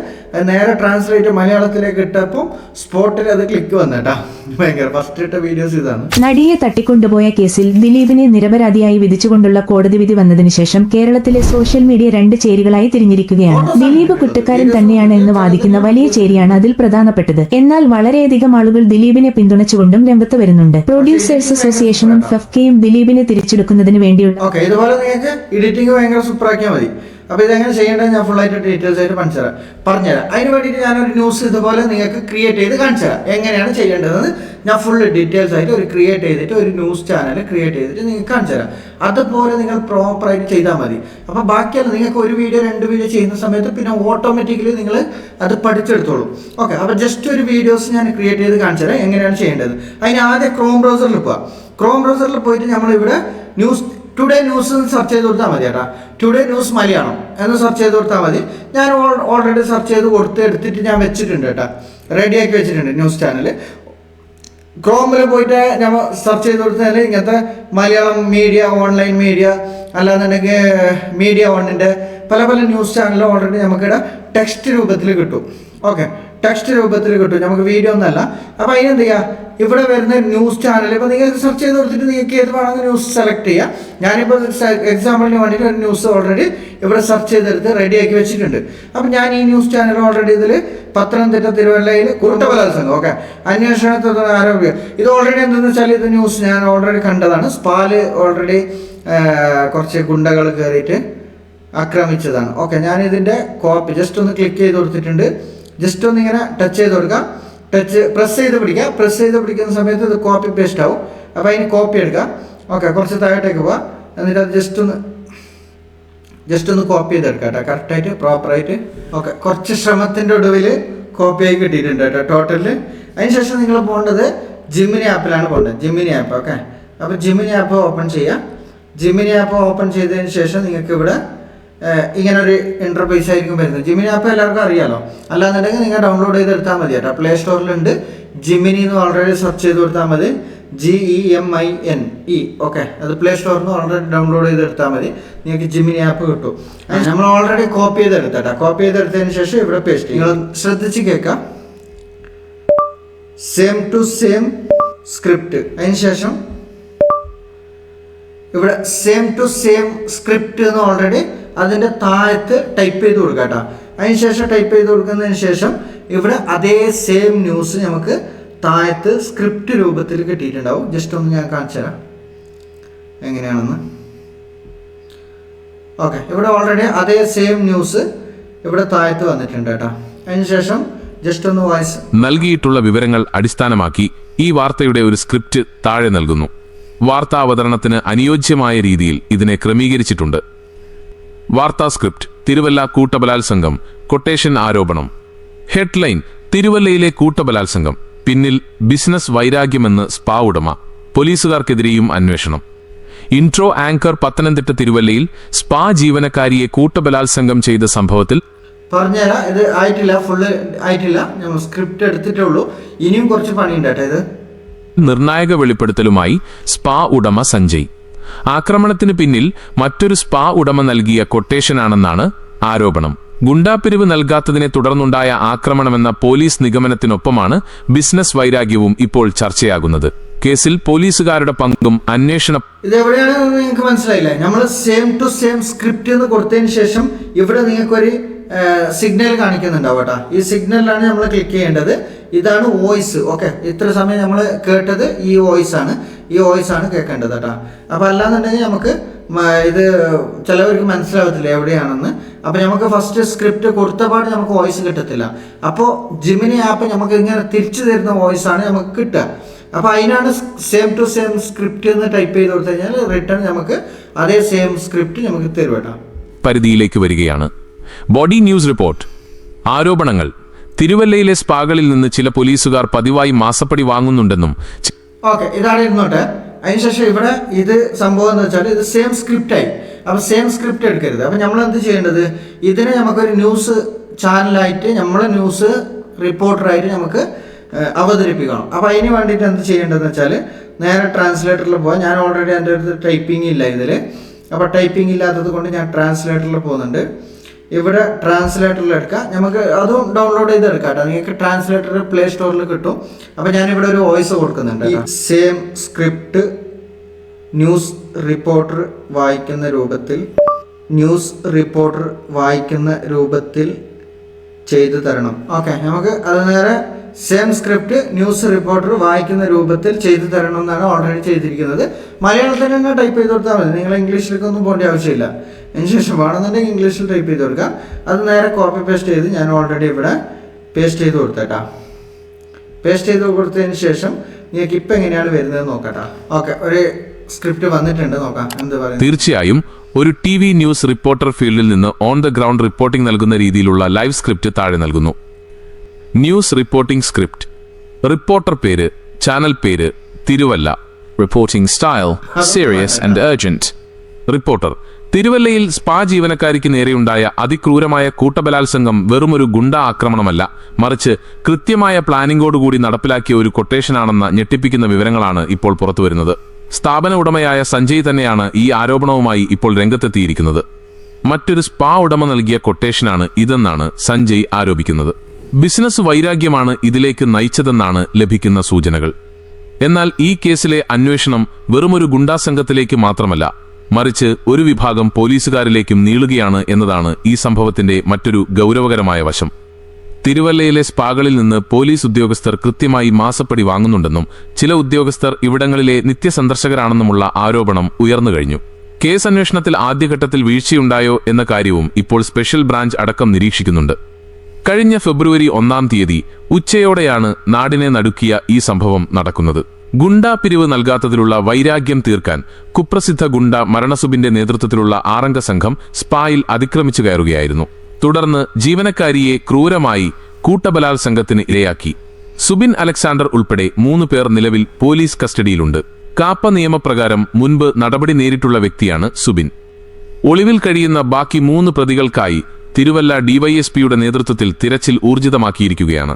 നേരെ ട്രാൻസ്ലേറ്റ് മലയാളത്തിലേക്ക് ഇട്ടപ്പോൾ സ്പോട്ടിൽ അത് ക്ലിക്ക് വന്നേട്ടാ. ഭയങ്കര ഫസ്റ്റ് ഇട്ട വീഡിയോസ് ഇതാണ്. നടിയെ തട്ടിക്കൊണ്ടുപോയ കേസിൽ ദിലീപിനെ നിരപരാധിയായി വിധിച്ചുകൊണ്ടുള്ള കോടതി വിധി വന്നതിന് ശേഷം കേരളത്തിലെ സോഷ്യൽ മീഡിയ 2 ചേരികളായി തിരിഞ്ഞിരിക്കുകയാണ്. ദിലീപ് കുറ്റക്കാരൻ തന്നെയാണ് എന്ന് വാദിക്കുന്ന വലിയ ചേരിയാണ് അതിൽ പ്രധാനപ്പെട്ടത്. എന്നാൽ വളരെയധികം ആളുകൾ ദിലീപിനെ പിന്തുണച്ചുകൊണ്ടും രംഗത്ത് വരുന്നുണ്ട്. പ്രൊഡ്യൂസേഴ്സ് അസോസിയേഷനും ഫെഫ്കയും ദിലീപിനെ തിരിച്ചെടുക്കുന്നതിന് വേണ്ടിയുള്ള ഇതുപോലെ നിങ്ങൾക്ക് എഡിറ്റിംഗ് ഭയങ്കര സൂപ്പറാക്കിയാൽ മതി. അപ്പോൾ ഇതെങ്ങനെ ചെയ്യേണ്ടത് ഞാൻ ഫുള്ളായിട്ട് ഡീറ്റെയിൽസ് ആയിട്ട് പറഞ്ഞുതരാം. അതിന് വേണ്ടിയിട്ട് ഞാനൊരു ന്യൂസ് ഇതുപോലെ നിങ്ങൾക്ക് ക്രിയേറ്റ് ചെയ്ത് കാണിച്ചു തരാം. എങ്ങനെയാണ് ചെയ്യേണ്ടതെന്ന് ഞാൻ ഫുൾ ഡീറ്റെയിൽസ് ആയിട്ട് ക്രിയേറ്റ് ചെയ്തിട്ട് ഒരു ന്യൂസ് ചാനൽ ക്രിയേറ്റ് ചെയ്തിട്ട് നിങ്ങൾക്ക് കാണിച്ചു തരാം. അതുപോലെ നിങ്ങൾ പ്രോപ്പറായിട്ട് ചെയ്താൽ മതി. അപ്പോൾ ബാക്കിയല്ല, നിങ്ങൾക്ക് ഒരു വീഡിയോ 2 വീഡിയോ ചെയ്യുന്ന സമയത്ത് പിന്നെ ഓട്ടോമാറ്റിക്കലി നിങ്ങൾ അത് പഠിച്ചെടുത്തോളൂ. ഓക്കെ, അപ്പോൾ ജസ്റ്റ് ഒരു വീഡിയോസ് ഞാൻ ക്രിയേറ്റ് ചെയ്ത് കാണിച്ചു തരാം എങ്ങനെയാണ് ചെയ്യേണ്ടത്. അതിന് ആദ്യം ക്രോം ബ്രൗസറിൽ പോവാം. ക്രോം ബ്രൗസറിൽ പോയിട്ട് നമ്മളിവിടെ ടുഡേ ന്യൂസ് സെർച്ച് ചെയ്ത് കൊടുത്താൽ മതി കേട്ടോ. ടുഡേ ന്യൂസ് മലയാളം എന്ന് സെർച്ച് ചെയ്ത് കൊടുത്താൽ മതി. ഞാൻ ഓൾറെഡി സെർച്ച് ചെയ്ത് എടുത്തിട്ട് ഞാൻ വെച്ചിട്ടുണ്ട് കേട്ടോ, റെഡിയാക്കി വെച്ചിട്ടുണ്ട് ന്യൂസ് ചാനൽ. ക്രോമിൽ പോയിട്ട് നമ്മൾ സെർച്ച് ചെയ്ത് കൊടുത്താൽ ഇങ്ങനത്തെ മലയാളം മീഡിയ, ഓൺലൈൻ മീഡിയ, അല്ലാന്നുണ്ടെങ്കിൽ മീഡിയ വണ്ണിൻ്റെ പല ന്യൂസ് ചാനലും ഓൾറെഡി നമുക്കിവിടെ ടെക്സ്റ്റ് രൂപത്തിൽ കിട്ടും. ഓക്കെ, ടെക്സ്റ്റ് രൂപത്തിൽ കിട്ടും, നമുക്ക് വീഡിയോ ഒന്നല്ല. അപ്പോൾ അതിനെന്ത് ചെയ്യുക, ഇവിടെ വരുന്ന ന്യൂസ് ചാനൽ ഇപ്പോൾ നിങ്ങൾക്ക് സെർച്ച് ചെയ്ത് കൊടുത്തിട്ട് നിങ്ങൾക്ക് ഏത് വേണമെങ്കിൽ ന്യൂസ് സെലക്ട് ചെയ്യാം. ഞാനിപ്പോൾ എക്സാമ്പിളിന് വേണ്ടിയിട്ട് ഒരു ന്യൂസ് ഓൾറെഡി ഇവിടെ സെർച്ച് ചെയ്തെടുത്ത് റെഡിയാക്കി വെച്ചിട്ടുണ്ട്. അപ്പോൾ ഞാൻ ഈ ന്യൂസ് ചാനൽ ഓൾറെഡി ഇതിൽ പത്തനംതിട്ട തിരുവല്ലയിൽ കൂട്ടബലാത്സംഗം, ഓക്കെ, അന്വേഷണത്തിൽ ആരോഗ്യം. ഇത് ഓൾറെഡി എന്തെന്ന് വെച്ചാൽ ഇത് ന്യൂസ് ഞാൻ ഓൾറെഡി കണ്ടതാണ്. സ്പാല് ഓൾറെഡി കുറച്ച് ഗുണ്ടകൾ കയറിയിട്ട് ആക്രമിച്ചതാണ്. ഓക്കെ, ഞാനിതിൻ്റെ കോപ്പി ജസ്റ്റ് ഒന്ന് ക്ലിക്ക് ചെയ്ത് കൊടുത്തിട്ടുണ്ട്. ജസ്റ്റ് ഒന്ന് ഇങ്ങനെ ടച്ച് ചെയ്ത് കൊടുക്കാം. പ്രസ് ചെയ്ത് പിടിക്കുന്ന സമയത്ത് ഇത് കോപ്പി പേസ്റ്റ് ആവും. അപ്പോൾ അതിന് കോപ്പി എടുക്കാം. ഓക്കെ, കുറച്ച് താഴോട്ടേക്ക് പോവാം. എന്നിട്ട് അത് ജസ്റ്റ് ഒന്ന് കോപ്പി ചെയ്തെടുക്കാം കേട്ടോ, കറക്റ്റായിട്ട് പ്രോപ്പറായിട്ട്. ഓക്കെ, കുറച്ച് ശ്രമത്തിൻ്റെ ഒടുവിൽ കോപ്പിയായി കിട്ടിയിട്ടുണ്ട് കേട്ടോ ടോട്ടലിൽ. അതിനുശേഷം നിങ്ങൾ പോകേണ്ടത് ജിമിനി ആപ്പിലാണ് പോകേണ്ടത്. ജിമിനി ആപ്പ്. ഓക്കെ, അപ്പോൾ ജിമിനി ആപ്പ് ഓപ്പൺ ചെയ്യാം. ജിമിനി ആപ്പ് ഓപ്പൺ ചെയ്തതിന് ശേഷം നിങ്ങൾക്ക് ഇവിടെ ഇങ്ങനൊരു ഇൻ്റർഫേസ് ആയിരിക്കും വരുന്നത്. ജിമിനി ആപ്പ് എല്ലാവർക്കും അറിയാമല്ലോ. അല്ലാന്നുണ്ടെങ്കിൽ നിങ്ങൾ ഡൗൺലോഡ് ചെയ്തെടുത്താൽ മതി കേട്ടോ. പ്ലേ സ്റ്റോറിലുണ്ട്. ജിമിനി എന്ന് ഓൾറെഡി സെർച്ച് ചെയ്ത് കൊടുത്താൽ മതി. GEMINE. ഓക്കെ, അത് പ്ലേ സ്റ്റോറിൽ നിന്ന് ഓൾറെഡി ഡൗൺലോഡ് ചെയ്തെടുത്താൽ മതി. നിങ്ങൾക്ക് ജിമിനി ആപ്പ് കിട്ടും. നമ്മൾ ഓൾറെഡി കോപ്പി ചെയ്തെടുത്താട്ടോ. കോപ്പി ചെയ്തെടുത്തതിന് ശേഷം ഇവിടെ പേസ്റ്റ്. നിങ്ങൾ ശ്രദ്ധിച്ച് കേൾക്കാം. Same to same script. അതിനുശേഷം ഇവിടെ സെയിം ടു സെയിം സ്ക്രിപ്റ്റ് എന്ന് ഓൾറെഡി അതിൻ്റെ താഴത്ത് ടൈപ്പ് ചെയ്ത് കൊടുക്കുക കേട്ടോ. അതിനുശേഷം ടൈപ്പ് ചെയ്ത് കൊടുക്കുന്നതിന് ശേഷം ഇവിടെ അതേ സെയിം ന്യൂസ് നമുക്ക് താഴത്ത് സ്ക്രിപ്റ്റ് രൂപത്തിൽ കിട്ടിയിട്ടുണ്ടാവും. ജസ്റ്റ് ഒന്ന് ഞാൻ കാണിച്ചു തരാം എങ്ങനെയാണെന്ന്. ഓക്കെ, ഇവിടെ ഓൾറെഡി അതേ സെയിം ന്യൂസ് ഇവിടെ താഴത്ത് വന്നിട്ടുണ്ട് കേട്ടോ. അതിനുശേഷം ജസ്റ്റ് ഒന്ന് വായിച്ച് നൽകിയിട്ടുള്ള വിവരങ്ങൾ അടിസ്ഥാനമാക്കി ഈ വാർത്തയുടെ ഒരു സ്ക്രിപ്റ്റ് താഴെ നൽകുന്നു. വാർത്താ അവതരണത്തിന് അനുയോജ്യമായ രീതിയിൽ ഇതിനെ ക്രമീകരിച്ചിട്ടുണ്ട്. വാർത്താ സ്ക്രിപ്റ്റ്: തിരുവല്ല കൂട്ടബലാത്സംഗം, കൊട്ടേഷൻ ആരോപണം. ഹെഡ്ലൈൻ: തിരുവല്ലയിലെ കൂട്ടബലാത്സംഗം, പിന്നിൽ ബിസിനസ് വൈരാഗ്യമെന്ന് സ്പാ ഉടമ, പോലീസുകാർക്കെതിരെയും അന്വേഷണം. ഇൻട്രോ ആങ്കർ പത്തനംതിട്ട തിരുവല്ലയിൽ സ്പാ ജീവനക്കാരിയെ കൂട്ടബലാത്സംഗം ചെയ്ത സംഭവത്തിൽ പറഞ്ഞുതരാം. ഇത് ആയിട്ടില്ല, ഫുള്ള് ആയിട്ടില്ല, നമ്മൾ സ്ക്രിപ്റ്റ് എടുത്തിട്ടേ ഉള്ളൂ. ഇനിയും കുറച്ച് പണിയുണ്ട് കേട്ടോ. ഇത് നിർണായക വെളിപ്പെടുത്തലുമായി സ്പാ ഉടമ സഞ്ജയ്. ആക്രമണത്തിന് പിന്നിൽ മറ്റൊരു സ്പാ ഉടമ നൽകിയ കൊട്ടേഷനാണെന്നാണ് ആരോപണം. ഗുണ്ടാപ്പിരിവ് നൽകാത്തതിനെ തുടർന്നുണ്ടായ ആക്രമണമെന്ന പോലീസ് നിഗമനത്തിനൊപ്പമാണ് ബിസിനസ് വൈരാഗ്യവും ഇപ്പോൾ ചർച്ചയാകുന്നത്. കേസിൽ പോലീസുകാരുടെ പങ്കും അന്വേഷണം. ഇതെവിടെയാണെന്ന് നിങ്ങൾക്ക് മനസ്സിലായില്ലേ? നമ്മൾ സെയിം ടു സെയിം സ്ക്രിപ്റ്റ് എന്ന് കൊടുത്തതിന് ശേഷം ഇവിടെ നിങ്ങൾക്കൊരു സിഗ്നൽ കാണിക്കുന്നുണ്ടാവും കേട്ടോ. ഈ സിഗ്നലിലാണ് നമ്മൾ ക്ലിക്ക് ചെയ്യേണ്ടത്. ഇതാണ് വോയിസ്. ഓക്കെ, ഇത്ര സമയം നമ്മൾ കേട്ടത് ഈ വോയിസ് ആണ് കേൾക്കേണ്ടത് കേട്ടോ. അപ്പോൾ അല്ലാന്നുണ്ടെങ്കിൽ നമുക്ക് ഇത് ചിലവർക്ക് മനസ്സിലാവത്തില്ല എവിടെയാണെന്ന്. അപ്പോൾ നമുക്ക് ഫസ്റ്റ് സ്ക്രിപ്റ്റ് കൊടുത്തപാട് നമുക്ക് വോയിസ് കിട്ടത്തില്ല. അപ്പോൾ ജിമിനി ആപ്പ് നമുക്ക് ഇങ്ങനെ തിരിച്ചു തരുന്ന വോയിസ് ആണ് നമുക്ക് കിട്ടുക. അപ്പോൾ അതിനാണ് സെയിം ടു സെയിം സ്ക്രിപ്റ്റ് എന്ന് ടൈപ്പ് ചെയ്ത് കൊടുത്തു കഴിഞ്ഞാൽ റിട്ടേൺ നമുക്ക് അതേ സെയിം സ്ക്രിപ്റ്റ് നമുക്ക് തരും കേട്ടോ. പരിധിയിലേക്ക് വരികയാണ്. Body news report. ആരോപണങ്ങൾ. തിരുവല്ലയിലെ സ്പാകളിൽ നിന്ന് ചില പോലീസുകാർ പതിവായി മാസപ്പടി വാങ്ങുന്നുണ്ടെന്നും. ഓക്കെ, ഇതാണ് ഇരുന്നോട്ടെ. അതിനുശേഷം ഇവിടെ ഇത് സംഭവം എന്ന് വെച്ചാൽ ഇത് സെയിം സ്ക്രിപ്റ്റായി. അപ്പോൾ സെയിം സ്ക്രിപ്റ്റ് എടുക്കരുത്. അപ്പോൾ നമ്മൾ എന്ത് ചെയ്യേണ്ടത്, ഇതിനെ നമുക്കൊരു ന്യൂസ് ചാനലായിട്ട് നമ്മളെ ന്യൂസ് റിപ്പോർട്ടറായിട്ട് നമുക്ക് അവതരിപ്പിക്കണം. അപ്പോൾ അതിന് വേണ്ടിയിട്ട് എന്ത് ചെയ്യേണ്ടതെന്ന് വെച്ചാൽ നേരെ ട്രാൻസ്ലേറ്ററിൽ പോകാം. ഞാൻ ഓൾറെഡി എൻ്റെ അടുത്ത് ടൈപ്പിംഗ് ഇല്ല ഇതിൽ. അപ്പോൾ ടൈപ്പിംഗ് ഇല്ലാത്തത് കൊണ്ട് ഞാൻ ട്രാൻസ്ലേറ്ററിൽ പോകുന്നുണ്ട്. ഇവിടെ ട്രാൻസ്ലേറ്ററിൽ എടുക്കാം. നമുക്ക് അതും ഡൗൺലോഡ് ചെയ്ത് എടുക്കാം കേട്ടോ. നിങ്ങൾക്ക് ട്രാൻസ്ലേറ്റർ പ്ലേ സ്റ്റോറിൽ കിട്ടും. അപ്പോൾ ഞാനിവിടെ ഒരു വോയിസ് കൊടുക്കുന്നുണ്ട്. സെയിം സ്ക്രിപ്റ്റ് ന്യൂസ് റിപ്പോർട്ടർ വായിക്കുന്ന രൂപത്തിൽ ചെയ്തു തരണം. ഓക്കെ, നമുക്ക് അത് നേരെ സെയിം സ്ക്രിപ്റ്റ് ന്യൂസ് റിപ്പോർട്ടർ വായിക്കുന്ന രൂപത്തിൽ ചെയ്തു തരണം എന്നാണ് ഓൾറെഡി ചെയ്തിരിക്കുന്നത്. മലയാളത്തിൽ തന്നെ ടൈപ്പ് ചെയ്ത് കൊടുത്താൽ മതി. നിങ്ങൾ ഇംഗ്ലീഷിലേക്കൊന്നും പോകേണ്ട ആവശ്യമില്ല. അതിനുശേഷം വേണമെന്നുണ്ടെങ്കിൽ ഇംഗ്ലീഷിൽ ടൈപ്പ് ചെയ്ത് കൊടുക്കാം. അത് നേരെ കോപ്പി പേസ്റ്റ് ചെയ്ത് ഞാൻ ഓൾറെഡി ഇവിടെ പേസ്റ്റ് ചെയ്ത് കൊടുത്തേട്ടാ. പേസ്റ്റ് ചെയ്ത് കൊടുത്തതിന് ശേഷം നിങ്ങൾക്ക് ഇപ്പം എങ്ങനെയാണ് വരുന്നത് നോക്കട്ടാ. ഓക്കെ, ഒരു സ്ക്രിപ്റ്റ് വന്നിട്ടുണ്ട്, നോക്കാം എന്ത് പറയുന്നത്. തീർച്ചയായും ഒരു TV ന്യൂസ് റിപ്പോർട്ടർ ഫീൽഡിൽ നിന്ന് ഓൺ ദ ഗ്രൗണ്ട് റിപ്പോർട്ടിംഗ് നൽകുന്ന രീതിയിലുള്ള ലൈവ് സ്ക്രിപ്റ്റ് താഴെ നൽകുന്നു. News reporting script. റിപ്പോർട്ടർ പേര്, ചാനൽ പേര്, Thiruvalla. Reporting style serious and urgent. Reporter. തിരുവല്ലയിൽ സ്പാ ജീവനക്കാരിക്ക് നേരെയുണ്ടായ അതിക്രൂരമായ കൂട്ടബലാത്സംഗം വെറുമൊരു ഗുണ്ട ആക്രമണമല്ല, മറിച്ച് കൃത്യമായ പ്ലാനിങ്ങോടുകൂടി നടപ്പിലാക്കിയ ഒരു കൊട്ടേഷനാണെന്ന ഞെട്ടിപ്പിക്കുന്ന വിവരങ്ങളാണ് ഇപ്പോൾ പുറത്തുവരുന്നത്. സ്ഥാപന ഉടമയായ സഞ്ജയ് തന്നെയാണ് ഈ ആരോപണവുമായി ഇപ്പോൾ രംഗത്തെത്തിയിരിക്കുന്നത്. മറ്റൊരു സ്പാ ഉടമ നൽകിയ കൊട്ടേഷനാണ് ഇതെന്നാണ് സഞ്ജയ് ആരോപിക്കുന്നത്. ബിസിനസ് വൈരാഗ്യമാണ് ഇതിലേക്ക് നയിച്ചതെന്നാണ് ലഭിക്കുന്ന സൂചനകൾ. എന്നാൽ ഈ കേസിലെ അന്വേഷണം വെറുമൊരു ഗുണ്ടാസംഘത്തിലേക്ക് മാത്രമല്ല, മറിച്ച് ഒരു വിഭാഗം പോലീസുകാരിലേക്കും നീളുകയാണ് എന്നതാണ് ഈ സംഭവത്തിന്റെ മറ്റൊരു ഗൗരവകരമായ വശം. തിരുവല്ലയിലെ സ്പാകളിൽ നിന്ന് പോലീസ് ഉദ്യോഗസ്ഥർ കൃത്യമായി മാസപ്പടി വാങ്ങുന്നുണ്ടെന്നും ചില ഉദ്യോഗസ്ഥർ ഇവിടങ്ങളിലെ നിത്യസന്ദർശകരാണെന്നുമുള്ള ആരോപണം ഉയർന്നുകഴിഞ്ഞു. കേസ് അന്വേഷണത്തിൽ ആദ്യഘട്ടത്തിൽ വീഴ്ചയുണ്ടായോ എന്ന കാര്യവും ഇപ്പോൾ സ്പെഷ്യൽ ബ്രാഞ്ച് അടക്കം നിരീക്ഷിക്കുന്നുണ്ട്. കഴിഞ്ഞ ഫെബ്രുവരി 1-ാം തീയതി ഉച്ചയോടെയാണ് നാടിനെ നടുക്കിയ ഈ സംഭവം നടക്കുന്നത്. ഗുണ്ടാ പിരിവ് നൽകാത്തതിലുള്ള വൈരാഗ്യം തീർക്കാൻ കുപ്രസിദ്ധ ഗുണ്ട മരണസുബിന്റെ നേതൃത്വത്തിലുള്ള 6-അംഗ സംഘം സ്പായിൽ അതിക്രമിച്ചു കയറുകയായിരുന്നു. തുടർന്ന് ജീവനക്കാരിയെ ക്രൂരമായി കൂട്ടബലാത്സംഗത്തിന് ഇരയാക്കി. സുബിൻ അലക്സാണ്ടർ ഉൾപ്പെടെ 3 പേർ നിലവിൽ പോലീസ് കസ്റ്റഡിയിലുണ്ട്. കാപ്പ നിയമപ്രകാരം മുൻപ് നടപടി നേരിട്ടുള്ള വ്യക്തിയാണ് സുബിൻ. ഒളിവിൽ കഴിയുന്ന ബാക്കി 3 പ്രതികൾക്കായി തിരുവല്ല DYSPയുടെ നേതൃത്വത്തിൽ തിരച്ചിൽ ഊർജിതമാക്കിയിരിക്കുകയാണ്.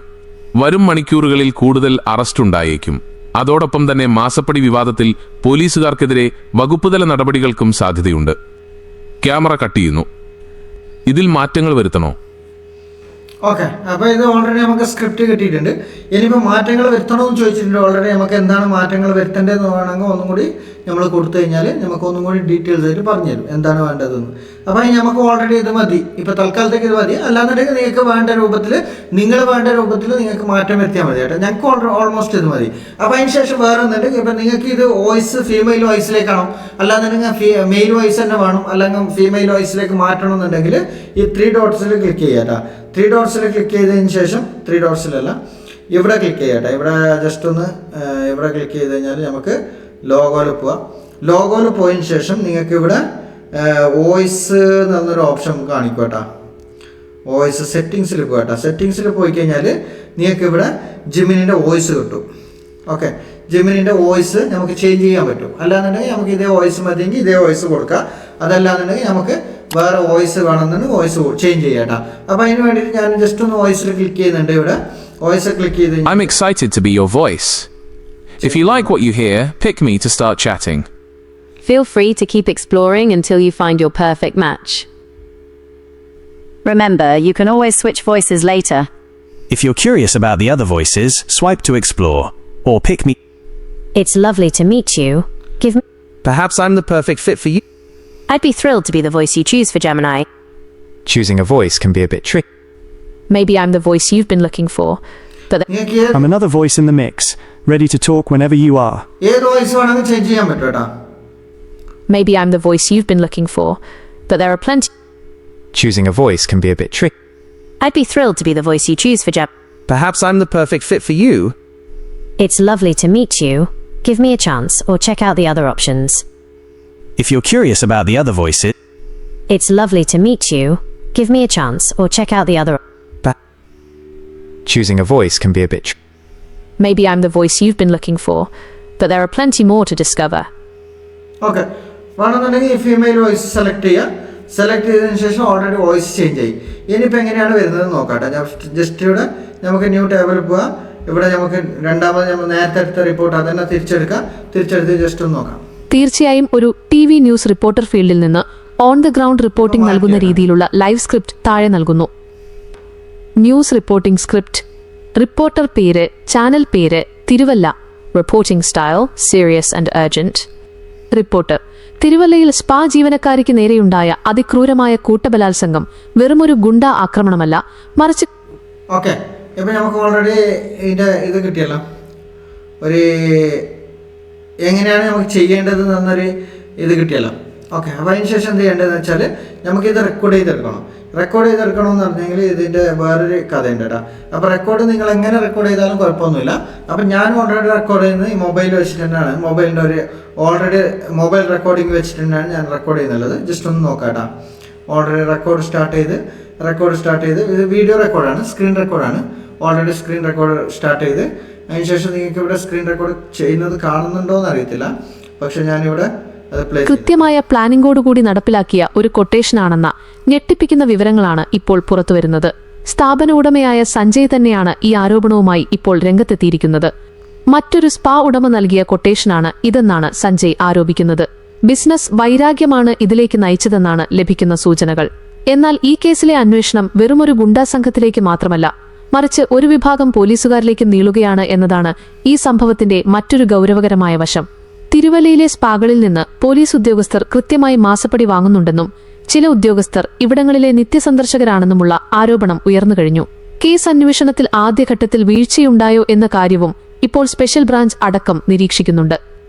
വരും മണിക്കൂറുകളിൽ കൂടുതൽ അറസ്റ്റുണ്ടായേക്കും. അതോടൊപ്പം തന്നെ മാസപ്പടി വിവാദത്തിൽ പോലീസുകാർക്കെതിരെ വകുപ്പുതല നടപടികൾക്കും സാധ്യതയുണ്ട്. ക്യാമറ കട്ട് ചെയ്യുന്നു. ഇതിൽ മാറ്റങ്ങൾ വരുത്തണോ? ഓക്കെ, അപ്പോൾ ഇത് ഓൾറെഡി നമുക്ക് സ്ക്രിപ്റ്റ് കിട്ടിയിട്ടുണ്ട്. ഇനിയിപ്പോൾ മാറ്റങ്ങൾ വരുത്തണമെന്ന് ചോദിച്ചിട്ടുണ്ട്. ഓൾറെഡി നമുക്ക് എന്താണ് മാറ്റങ്ങൾ വരുത്തേണ്ടതെന്ന് വേണമെങ്കിൽ ഒന്നും കൂടി നമ്മൾ കൊടുത്തു കഴിഞ്ഞാൽ നമുക്ക് ഒന്നും കൂടി ഡീറ്റെയിൽസ് ആയിട്ട് പറഞ്ഞുതരും എന്താണ് വേണ്ടതെന്ന്. അപ്പോൾ നമുക്ക് ഓൾറെഡി ഇത് മതി, ഇപ്പോൾ തൽക്കാലത്തേക്ക് ഇത് മതി. അല്ലാന്നുണ്ടെങ്കിൽ നിങ്ങൾക്ക് വേണ്ട രൂപത്തിൽ നിങ്ങൾക്ക് മാറ്റം വരുത്തിയാൽ മതി കേട്ടോ. ഞങ്ങൾക്ക് ഓൾമോസ്റ്റ് ഇത് മതി. അപ്പോൾ അതിന് ശേഷം വേറെ ഒന്നുണ്ടെങ്കിൽ ഇപ്പോൾ നിങ്ങൾക്ക് ഇത് വോയിസ് ഫീമെയിൽ വോയിസിലേക്കാണോ, അല്ലാന്നുണ്ടെങ്കിൽ മെയിൽ വോയിസ് തന്നെ വേണം, അല്ലെങ്കിൽ ഫീമെയിൽ വോയിസിലേക്ക് മാറ്റണമെന്നുണ്ടെങ്കിൽ ഈ 3 ഡോട്ട്സിൽ ക്ലിക്ക് ചെയ്യാം കേട്ടോ. 3 ഡോട്ട്സിൽ ക്ലിക്ക് ചെയ്തതിന് ശേഷം 3 ഡോട്ട്സിലല്ല ഇവിടെ ക്ലിക്ക് ചെയ്യട്ടെ. ഇവിടെ ജസ്റ്റ് ഒന്ന് ഇവിടെ ക്ലിക്ക് ചെയ്ത് കഴിഞ്ഞാൽ നമുക്ക് ലോഗോയിൽ പോവാം. ലോഗോയിൽ പോയതിന് ശേഷം നിങ്ങൾക്ക് ഇവിടെ വോയിസ് എന്നൊരു ഓപ്ഷൻ കാണിക്കും കേട്ടോ. വോയിസ് സെറ്റിങ്സിൽ പോകട്ടോ. സെറ്റിങ്സിൽ പോയി കഴിഞ്ഞാൽ നിങ്ങൾക്ക് ഇവിടെ ജിമിനിൻ്റെ വോയിസ് കിട്ടും. ഓക്കെ, ജെമിനിൻ്റെ വോയിസ് നമുക്ക് ചേഞ്ച് ചെയ്യാൻ പറ്റും. അല്ലാന്നുണ്ടെങ്കിൽ നമുക്ക് ഇതേ വോയിസ് മതിയെങ്കിൽ ഇതേ വോയിസ് കൊടുക്കാം. അതല്ലാന്നുണ്ടെങ്കിൽ നമുക്ക് വേറെ വോയിസ് വേണമെന്നുണ്ടെങ്കിൽ വോയിസ് ചേഞ്ച് ചെയ്യാം കേട്ടോ. അപ്പോൾ അതിന് വേണ്ടിയിട്ട് ഞാൻ ജസ്റ്റ് ഒന്ന് വോയിസിൽ ക്ലിക്ക് ചെയ്യുന്നുണ്ട്. ഇവിടെ വോയിസ് ക്ലിക്ക് ചെയ്ത് I'm excited to be your voice. If you like what you hear, pick me to start chatting. Feel free to keep exploring until you find your perfect match. Remember, you can always switch voices later. If you're curious about the other voices, swipe to explore, or pick me. It's lovely to meet you. Give me. Perhaps I'm the perfect fit for you. I'd be thrilled to be the voice you choose for Gemini. Choosing a voice can be a bit tricky. Maybe I'm the voice you've been looking for, but നിങ്ങൾക്ക് I'm another voice in the mix, ready to talk whenever you are. ഏത് voice വേണമെങ്കിൽ change ചെയ്യാൻ പറ്റും കേട്ടോ. maybe I'm the voice you've been looking for, but there are plenty. Choosing a voice can be a bit tricky. I'd be thrilled to be the voice you choose for Gemini. Perhaps I'm the perfect fit for you. It's lovely to meet you. Give me a chance or check out the other options. If you're curious about the other voices, It's lovely to meet you. Give me a chance or check out the other. Choosing a voice can be a bit tricky. Maybe I'm the voice you've been looking for, but there are plenty more to discover. Okay, വേണമെന്നുണ്ടെങ്കിൽ ഈ female voice select ചെയ്യുക. Select ചെയ്തതിന് ശേഷം already voice change ആയി. ഇനിയിപ്പോൾ എങ്ങനെയാണ് വരുന്നത് നോക്കാട്ടെ. Just ഇവിടെ നമുക്ക് ന്യൂ ടേബിളിൽ പോവാം. ഇവിടെ നമുക്ക് രണ്ടാമത് നമ്മൾ നേരത്തെ എടുത്ത റിപ്പോർട്ട് അതന്നെ തിരിച്ചെടുത്ത് ജസ്റ്റ് ഒന്ന് നോക്കാം. തീർച്ചയായും ഒരു TV ന്യൂസ് റിപ്പോർട്ടർ ഫീൽഡിൽ നിന്ന് ഓൺ ദ ഗ്രൗണ്ട് റിപ്പോർട്ടിംഗ് നൽകുന്ന രീതിയിലുള്ള ലൈവ് സ്ക്രിപ്റ്റ് താഴെ നൽകുന്നു. ന്യൂസ് റിപ്പോർട്ടിംഗ് സ്ക്രിപ്റ്റ്, റിപ്പോർട്ടർ പേര്, ചാനൽ പേര്, Thiruvalla, reporting style serious and urgent. Reporter: തിരുവല്ലയിൽ സ്പാ ജീവനക്കാരിക്ക് നേരെയുണ്ടായ അതിക്രൂരമായ കൂട്ടബലാത്സംഗം വെറുമൊരു ഗുണ്ട ആക്രമണമല്ല, മറിച്ച് ഓക്കെ, ഇപ്പം നമുക്ക് ഓൾറെഡി ഇതിൻ്റെ ഇത് കിട്ടിയല്ലോ, ഒരു എങ്ങനെയാണ് നമുക്ക് ചെയ്യേണ്ടത് എന്നൊരു ഇത് കിട്ടിയല്ലോ. ഓക്കെ, അപ്പോൾ അതിന് ശേഷം എന്ത് ചെയ്യേണ്ടതെന്ന് വെച്ചാൽ നമുക്കിത് റെക്കോർഡ് ചെയ്തെടുക്കണമെന്ന് പറഞ്ഞെങ്കിൽ ഇതിൻ്റെ വേറൊരു കഥയുണ്ട് കേട്ടോ. അപ്പോൾ റെക്കോർഡ് നിങ്ങൾ എങ്ങനെ റെക്കോർഡ് ചെയ്താലും കുഴപ്പമൊന്നുമില്ല. അപ്പോൾ ഞാൻ ഓൾറെഡി റെക്കോർഡ് ചെയ്യുന്നത് ഈ മൊബൈൽ വെച്ചിട്ട് തന്നെയാണ്. മൊബൈലിൻ്റെ ഒരു ഓൾറെഡി മൊബൈൽ റെക്കോർഡിങ് വെച്ചിട്ട് തന്നെയാണ് ഞാൻ റെക്കോർഡ് ചെയ്യുന്നുള്ളത്. ജസ്റ്റ് ഒന്ന് നോക്കാം കേട്ടോ. ഓൾറെഡി റെക്കോർഡ് സ്റ്റാർട്ട് ചെയ്ത് ഇത് വീഡിയോ റെക്കോർഡാണ്, സ്ക്രീൻ റെക്കോർഡാണ്. ഓൾറെഡി സ്ക്രീൻ റെക്കോർഡ് സ്റ്റാർട്ട് ചെയ്ത് അതിനുശേഷം നിങ്ങൾക്ക് ഇവിടെ സ്ക്രീൻ റെക്കോർഡ് ചെയ്യുന്നത് കാണുന്നുണ്ടോ എന്ന് അറിയത്തില്ല. പക്ഷെ ഞാനിവിടെ കൃത്യമായ പ്ലാനിങ്ങോടുകൂടി നടപ്പിലാക്കിയ ഒരു കൊട്ടേഷനാണെന്ന ഞെട്ടിപ്പിക്കുന്ന വിവരങ്ങളാണ് ഇപ്പോൾ പുറത്തുവരുന്നത്. സ്ഥാപന ഉടമയായ സഞ്ജയ് തന്നെയാണ് ഈ ആരോപണവുമായി ഇപ്പോൾ രംഗത്തെത്തിയിരിക്കുന്നത്. മറ്റൊരു സ്പാ ഉടമ നൽകിയ കൊട്ടേഷനാണ് ഇതെന്നാണ് സഞ്ജയ് ആരോപിക്കുന്നത്. ബിസിനസ് വൈരാഗ്യമാണ് ഇതിലേക്ക് നയിച്ചതെന്നാണ് ലഭിക്കുന്ന സൂചനകൾ. എന്നാൽ ഈ കേസിലെ അന്വേഷണം വെറുമൊരു ഗുണ്ടാ സംഘത്തിലേക്ക് മാത്രമല്ല, മറിച്ച് ഒരു വിഭാഗം പോലീസുകാരിലേക്ക് നീളുകയാണ് എന്നതാണ് ഈ സംഭവത്തിന്റെ മറ്റൊരു ഗൗരവകരമായ വശം. തിരുവല്ലയിലെ സ്പാകളിൽ നിന്ന് പോലീസ് ഉദ്യോഗസ്ഥർ കൃത്യമായി മാസപ്പടി വാങ്ങുന്നുണ്ടെന്നും ചില ഉദ്യോഗസ്ഥർ ഇവിടങ്ങളിലെ നിത്യസന്ദർശകരാണെന്നുമുള്ള ആരോപണം ഉയർന്നുകഴിഞ്ഞു. കേസ് അന്വേഷണത്തിൽ ആദ്യഘട്ടത്തിൽ വീഴ്ചയുണ്ടായോ എന്ന കാര്യവും ഇപ്പോൾ സ്പെഷ്യൽ ബ്രാഞ്ച് അടക്കം നിരീക്ഷിക്കുന്നുണ്ട്.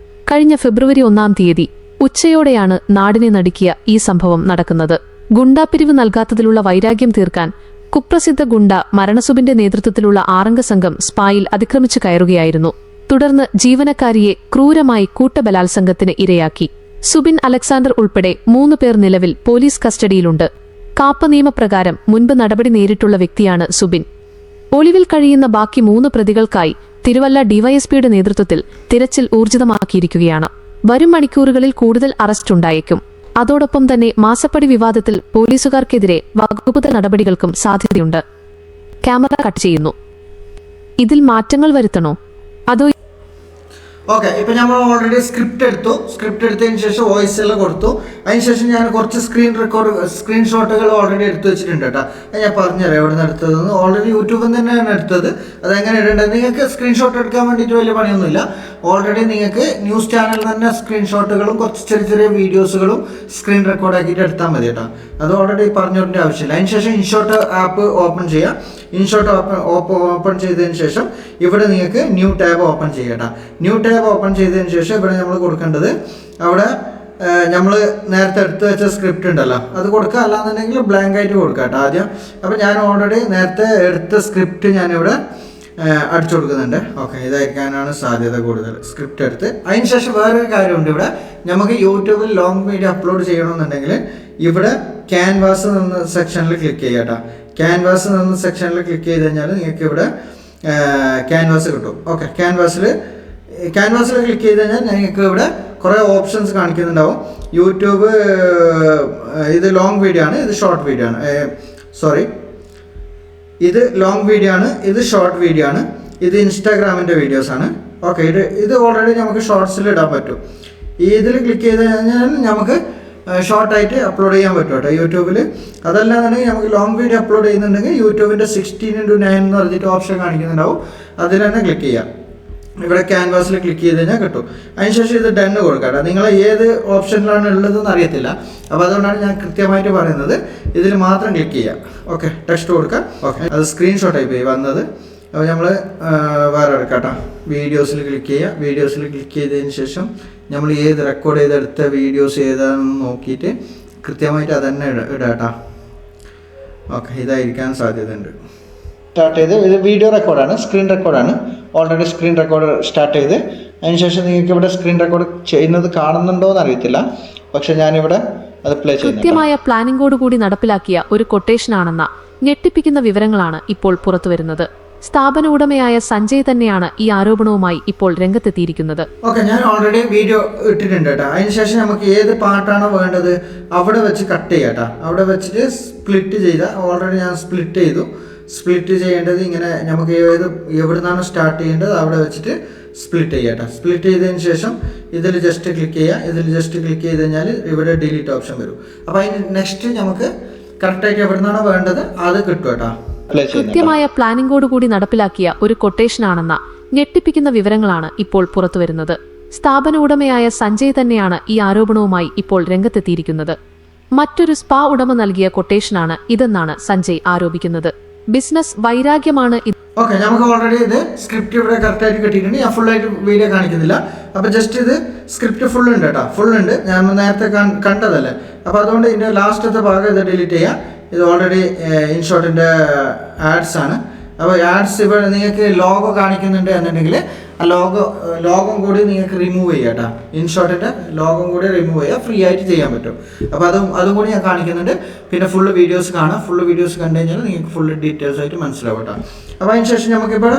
കഴിഞ്ഞ ഫെബ്രുവരി 1 ഉച്ചയോടെയാണ് നാടിനെ നടുക്കിയ ഈ സംഭവം നടക്കുന്നത്. ഗുണ്ടാപിരിവ് നൽകാത്തതിലുള്ള വൈരാഗ്യം തീർക്കാൻ കുപ്രസിദ്ധ ഗുണ്ട മരണസുബിന്റെ നേതൃത്വത്തിലുള്ള 6 സംഘം സ്പായിൽ അതിക്രമിച്ചു കയറുകയായിരുന്നു. തുടർന്ന് ജീവനക്കാരിയെ ക്രൂരമായി കൂട്ടബലാത്സംഗത്തിന് ഇരയാക്കി. സുബിൻ അലക്സാണ്ടർ ഉൾപ്പെടെ 3 പേർ നിലവിൽ പോലീസ് കസ്റ്റഡിയിലുണ്ട്. കാപ്പ നിയമപ്രകാരം മുൻപ് നടപടി നേരിട്ടുള്ള വ്യക്തിയാണ് സുബിൻ. ഒളിവിൽ കഴിയുന്ന ബാക്കി 3 പ്രതികൾക്കായി തിരുവല്ല ഡിവൈഎസ്പിയുടെ നേതൃത്വത്തിൽ തിരച്ചിൽ ഊർജിതമാക്കിയിരിക്കുകയാണ്. വരും മണിക്കൂറുകളിൽ കൂടുതൽ അറസ്റ്റ് ഉണ്ടായേക്കും. അതോടൊപ്പം തന്നെ മാസപ്പടി വിവാദത്തിൽ പോലീസുകാർക്കെതിരെ വകുപ്പുതല നടപടികൾക്കും സാധ്യതയുണ്ട്. ക്യാമറ കട്ട് ചെയ്യുന്നു. ഇതിൽ മാറ്റങ്ങൾ വരുത്തണോ അതോ? ഓക്കെ, ഇപ്പം നമ്മൾ ഓൾറെഡി സ്ക്രിപ്റ്റ് എടുത്തതിന് ശേഷം വോയിസ് എല്ലാം കൊടുത്തു. അതിനുശേഷം ഞാൻ കുറച്ച് സ്ക്രീൻഷോട്ടുകൾ ഓൾറെഡി എടുത്തു വെച്ചിട്ടുണ്ട് കേട്ടോ. അത് ഞാൻ പറഞ്ഞുതരാം എവിടെ നിന്ന് എടുത്തതെന്ന്. ഓൾറെഡി യൂട്യൂബിൽ നിന്ന് തന്നെയാണ് എടുത്തത്. അതെങ്ങനെ ഇടേണ്ടത്, നിങ്ങൾക്ക് സ്ക്രീൻഷോട്ട് എടുക്കാൻ വേണ്ടിയിട്ട് വലിയ പണിയൊന്നുമില്ല. ഓൾറെഡി നിങ്ങൾക്ക് ന്യൂസ് ചാനലിൽ തന്നെ സ്ക്രീൻഷോട്ടുകളും കുറച്ച് ചെറിയ വീഡിയോസുകളും സ്ക്രീൻ റെക്കോർഡാക്കിയിട്ട് എടുത്താൽ മതി കേട്ടോ. അത് ഓൾറെഡി പറഞ്ഞോണ്ടിൻ്റെ ആവശ്യമില്ല. അതിനുശേഷം ഇൻഷോട്ട് ആപ്പ് ഓപ്പൺ ചെയ്യുക. ഇൻഷോട്ട് ഓപ്പൺ ചെയ്തതിന് ശേഷം ഇവിടെ നിങ്ങൾക്ക് ന്യൂ ടാബ് ഓപ്പൺ ചെയ്യട്ടോ. ന്യൂ ടാബ് ഓപ്പൺ ചെയ്തതിന് ശേഷം ഇവിടെ നമ്മൾ കൊടുക്കേണ്ടത് അവിടെ നമ്മൾ നേരത്തെ എടുത്ത് വെച്ച സ്ക്രിപ്റ്റ് ഉണ്ടല്ലോ അത് കൊടുക്കുക. അല്ലാന്നുണ്ടെങ്കിൽ ബ്ലാങ്ക് ആയിട്ട് കൊടുക്കുക കേട്ടോ ആദ്യം. അപ്പോൾ ഞാൻ ഓൾറെഡി നേരത്തെ എടുത്ത സ്ക്രിപ്റ്റ് ഞാനിവിടെ അടിച്ചു കൊടുക്കുന്നുണ്ട്. ഓക്കെ, ഇതയക്കാനാണ് സാധ്യത കൂടുതൽ. സ്ക്രിപ്റ്റ് എടുത്ത് അതിനുശേഷം വേറൊരു കാര്യമുണ്ട്. ഇവിടെ നമുക്ക് യൂട്യൂബിൽ ലോങ് വീഡിയോ അപ്ലോഡ് ചെയ്യണമെന്നുണ്ടെങ്കിൽ ഇവിടെ ക്യാൻവാസ് എന്ന സെക്ഷനിൽ ക്ലിക്ക് ചെയ്യുക കേട്ടോ. ക്യാൻവാസ് എന്ന സെക്ഷനിൽ ക്ലിക്ക് ചെയ്ത് കഴിഞ്ഞാൽ നിങ്ങൾക്ക് ഇവിടെ ക്യാൻവാസ് കിട്ടും. ഓക്കെ, ക്യാൻവാസിൽ ക്യാൻവാസിൽ ക്ലിക്ക് ചെയ്ത് കഴിഞ്ഞാൽ നിങ്ങൾക്ക് ഇവിടെ കുറേ ഓപ്ഷൻസ് കാണിക്കുന്നുണ്ടാവും. യൂട്യൂബ് ഇത് ലോങ് വീഡിയോ ആണ്, ഇത് ഷോർട്ട് വീഡിയോ ആണ്. ഇത് ലോങ് വീഡിയോ ആണ്, ഇത് ഷോർട്ട് വീഡിയോ ആണ്, ഇത് ഇൻസ്റ്റാഗ്രാമിൻ്റെ വീഡിയോസാണ്. ഓക്കെ, ഇത് ഓൾറെഡി നമുക്ക് ഷോർട്സിൽ ഇടാൻ പറ്റും. ഇതിൽ ക്ലിക്ക് ചെയ്ത് കഴിഞ്ഞാൽ നമുക്ക് ഷോർട്ടായിട്ട് അപ്ലോഡ് ചെയ്യാൻ പറ്റും കേട്ടോ യൂട്യൂബിൽ. അതല്ലാന്നുണ്ടെങ്കിൽ നമുക്ക് ലോങ് വീഡിയോ അപ്ലോഡ് ചെയ്യുന്നുണ്ടെങ്കിൽ യൂട്യൂബിൻ്റെ 16:9 എന്ന് പറഞ്ഞിട്ട് ഓപ്ഷൻ കാണിക്കുന്നുണ്ടാവും, അതിൽ തന്നെ ക്ലിക്ക് ചെയ്യാം. ഇവിടെ ക്യാൻവാസിൽ ക്ലിക്ക് ചെയ്ത് കഴിഞ്ഞാൽ കിട്ടും. അതിനുശേഷം ഇത് ഡണ്ണ് കൊടുക്കാം കേട്ടോ. നിങ്ങൾ ഏത് ഓപ്ഷനിലാണ് ഉള്ളതെന്ന് അറിയത്തില്ല, അപ്പോൾ അതുകൊണ്ടാണ് ഞാൻ കൃത്യമായിട്ട് പറയുന്നത്. ഇതിൽ മാത്രം ക്ലിക്ക് ചെയ്യാം. ഓക്കെ, ടെക്സ്റ്റ് കൊടുക്കാം. ഓക്കെ, അത് സ്ക്രീൻഷോട്ടായി പോയി വന്നത്. അപ്പോൾ നമ്മൾ വേറെ എടുക്കാം കേട്ടോ. വീഡിയോസിൽ ക്ലിക്ക് ചെയ്യുക. വീഡിയോസിൽ ക്ലിക്ക് ചെയ്തതിന് ശേഷം നമ്മൾ ഏത് റെക്കോർഡ് ചെയ്തെടുത്ത വീഡിയോസ് ഏതാണെന്ന് നോക്കിയിട്ട് കൃത്യമായിട്ട് അതന്നെ ഇടാം കേട്ടോ. ഓക്കെ, ഇതായിരിക്കാൻ സാധ്യതയുണ്ട്. സ്റ്റാർട്ട് ചെയ്ത് ഇത് വീഡിയോ റെക്കോർഡാണ്, സ്ക്രീൻ റെക്കോർഡാണ്. ഓൾറെഡി സ്ക്രീൻ റെക്കോർഡ് സ്റ്റാർട്ട് ചെയ്ത് അതിനുശേഷം നിങ്ങൾക്ക് ഇവിടെ സ്ക്രീൻ റെക്കോർഡ് ചെയ്യുന്നത് കാണുന്നുണ്ടോ എന്ന് അറിയത്തില്ല, പക്ഷെ ഞാനിവിടെ അത് പ്ലേ ചെയ്യുന്നു. കൃത്യമായ പ്ലാനിങ്ങോടുകൂടി നടപ്പിലാക്കിയ ഒരു കൊട്ടേഷനാണെന്ന ഞെട്ടിപ്പിക്കുന്ന വിവരങ്ങളാണ് ഇപ്പോൾ പുറത്തുവരുന്നത്. സ്ഥാപന ഉടമയായ സഞ്ജയ് തന്നെയാണ് ഈ ആരോപണവുമായി ഇപ്പോൾ രംഗത്തെത്തിയിരിക്കുന്നത്. ഓക്കെ, ഞാൻ ഓൾറെഡി വീഡിയോ ഇട്ടിട്ടുണ്ട് കേട്ടോ. അതിനുശേഷം നമുക്ക് ഏത് പാർട്ടാണോ വേണ്ടത് അവിടെ വെച്ച് കട്ട് ചെയ്യാം കേട്ടോ. അവിടെ വെച്ചിട്ട് സ്പ്ലിറ്റ് ചെയ്ത ഓൾറെഡി ഞാൻ സ്പ്ലിറ്റ് ചെയ്തു. സ്പ്ലിറ്റ് ചെയ്യേണ്ടത് ഇങ്ങനെ നമുക്ക് എവിടെ നിന്നാണ് സ്റ്റാർട്ട് ചെയ്യേണ്ടത് അവിടെ വെച്ചിട്ട് സ്പ്ലിറ്റ് ചെയ്യാം കേട്ടോ. സ്പ്ലിറ്റ് ചെയ്തതിന് ശേഷം ഇതിൽ ജസ്റ്റ് ക്ലിക്ക് ചെയ്യുക. ഇതിൽ ജസ്റ്റ് ക്ലിക്ക് ചെയ്ത് കഴിഞ്ഞാൽ ഇവിടെ ഡിലീറ്റ് ഓപ്ഷൻ വരും. അപ്പോൾ അതിന് നെക്സ്റ്റ് നമുക്ക് കറക്റ്റായിട്ട് എവിടെ നിന്നാണോ വേണ്ടത് അത് കിട്ടും കേട്ടോ. കൃത്യമായ പ്ലാനിങ്ങോടുകൂടി നടപ്പിലാക്കിയ ഒരു കൊട്ടേഷനാണെന്ന ഞെട്ടിപ്പിക്കുന്ന വിവരങ്ങളാണ് ഇപ്പോൾ പുറത്തുവരുന്നത്. സ്ഥാപന ഉടമയായ സഞ്ജയ് തന്നെയാണ് ഈ ആരോപണവുമായി ഇപ്പോൾ രംഗത്തെത്തിയിരിക്കുന്നത്. മറ്റൊരു സ്പാ ഉടമ നൽകിയ കൊട്ടേഷനാണ് ഇതെന്നാണ് സഞ്ജയ് ആരോപിക്കുന്നത്. ബിസിനസ് വൈരാഗ്യമാണ് ഇത്. ഓക്കെ, നമുക്ക് ഓൾറെഡി ഇത് സ്ക്രിപ്റ്റ് ഇവിടെ കറക്റ്റായിട്ട് കിട്ടിയിട്ടുണ്ട്. ഞാൻ ഫുള്ളായിട്ട് വീഡിയോ കാണിക്കുന്നില്ല. അപ്പോൾ ജസ്റ്റ് ഇത് സ്ക്രിപ്റ്റ് ഫുൾ ഉണ്ട് കേട്ടോ, ഫുൾ ഉണ്ട്. ഞാൻ നേരത്തെ കണ്ടതല്ലേ, അപ്പോൾ അതുകൊണ്ട് ഇതിൻ്റെ ലാസ്റ്റത്തെ ഭാഗം ഇത് ഡിലീറ്റ് ചെയ്യാം. ഇത് ഓൾറെഡി ഇൻഷോട്ടിൻ്റെ ആഡ്സ് ആണ്. അപ്പോൾ ആഡ്സ് ഇവിടെ നിങ്ങൾക്ക് ലോഗോ കാണിക്കുന്നുണ്ട് എന്നുണ്ടെങ്കിൽ ആ ലോഗം കൂടി നിങ്ങൾക്ക് റിമൂവ് ചെയ്യാം കേട്ടോ. ഇൻഷോട്ടിൻ്റെ ലോഗം കൂടി റിമൂവ് ചെയ്യുക, ഫ്രീ ആയിട്ട് ചെയ്യാൻ പറ്റും. അപ്പോൾ അതും കൂടി ഞാൻ കാണിക്കുന്നുണ്ട്. പിന്നെ ഫുള്ള് വീഡിയോസ് കാണാം. ഫുള്ള് വീഡിയോസ് കണ്ടു കഴിഞ്ഞാൽ നിങ്ങൾക്ക് ഫുള്ള് ഡീറ്റെയിൽസ് ആയിട്ട് മനസ്സിലാവും കേട്ടോ. അപ്പോൾ അതിന് ശേഷം നമുക്കിപ്പോൾ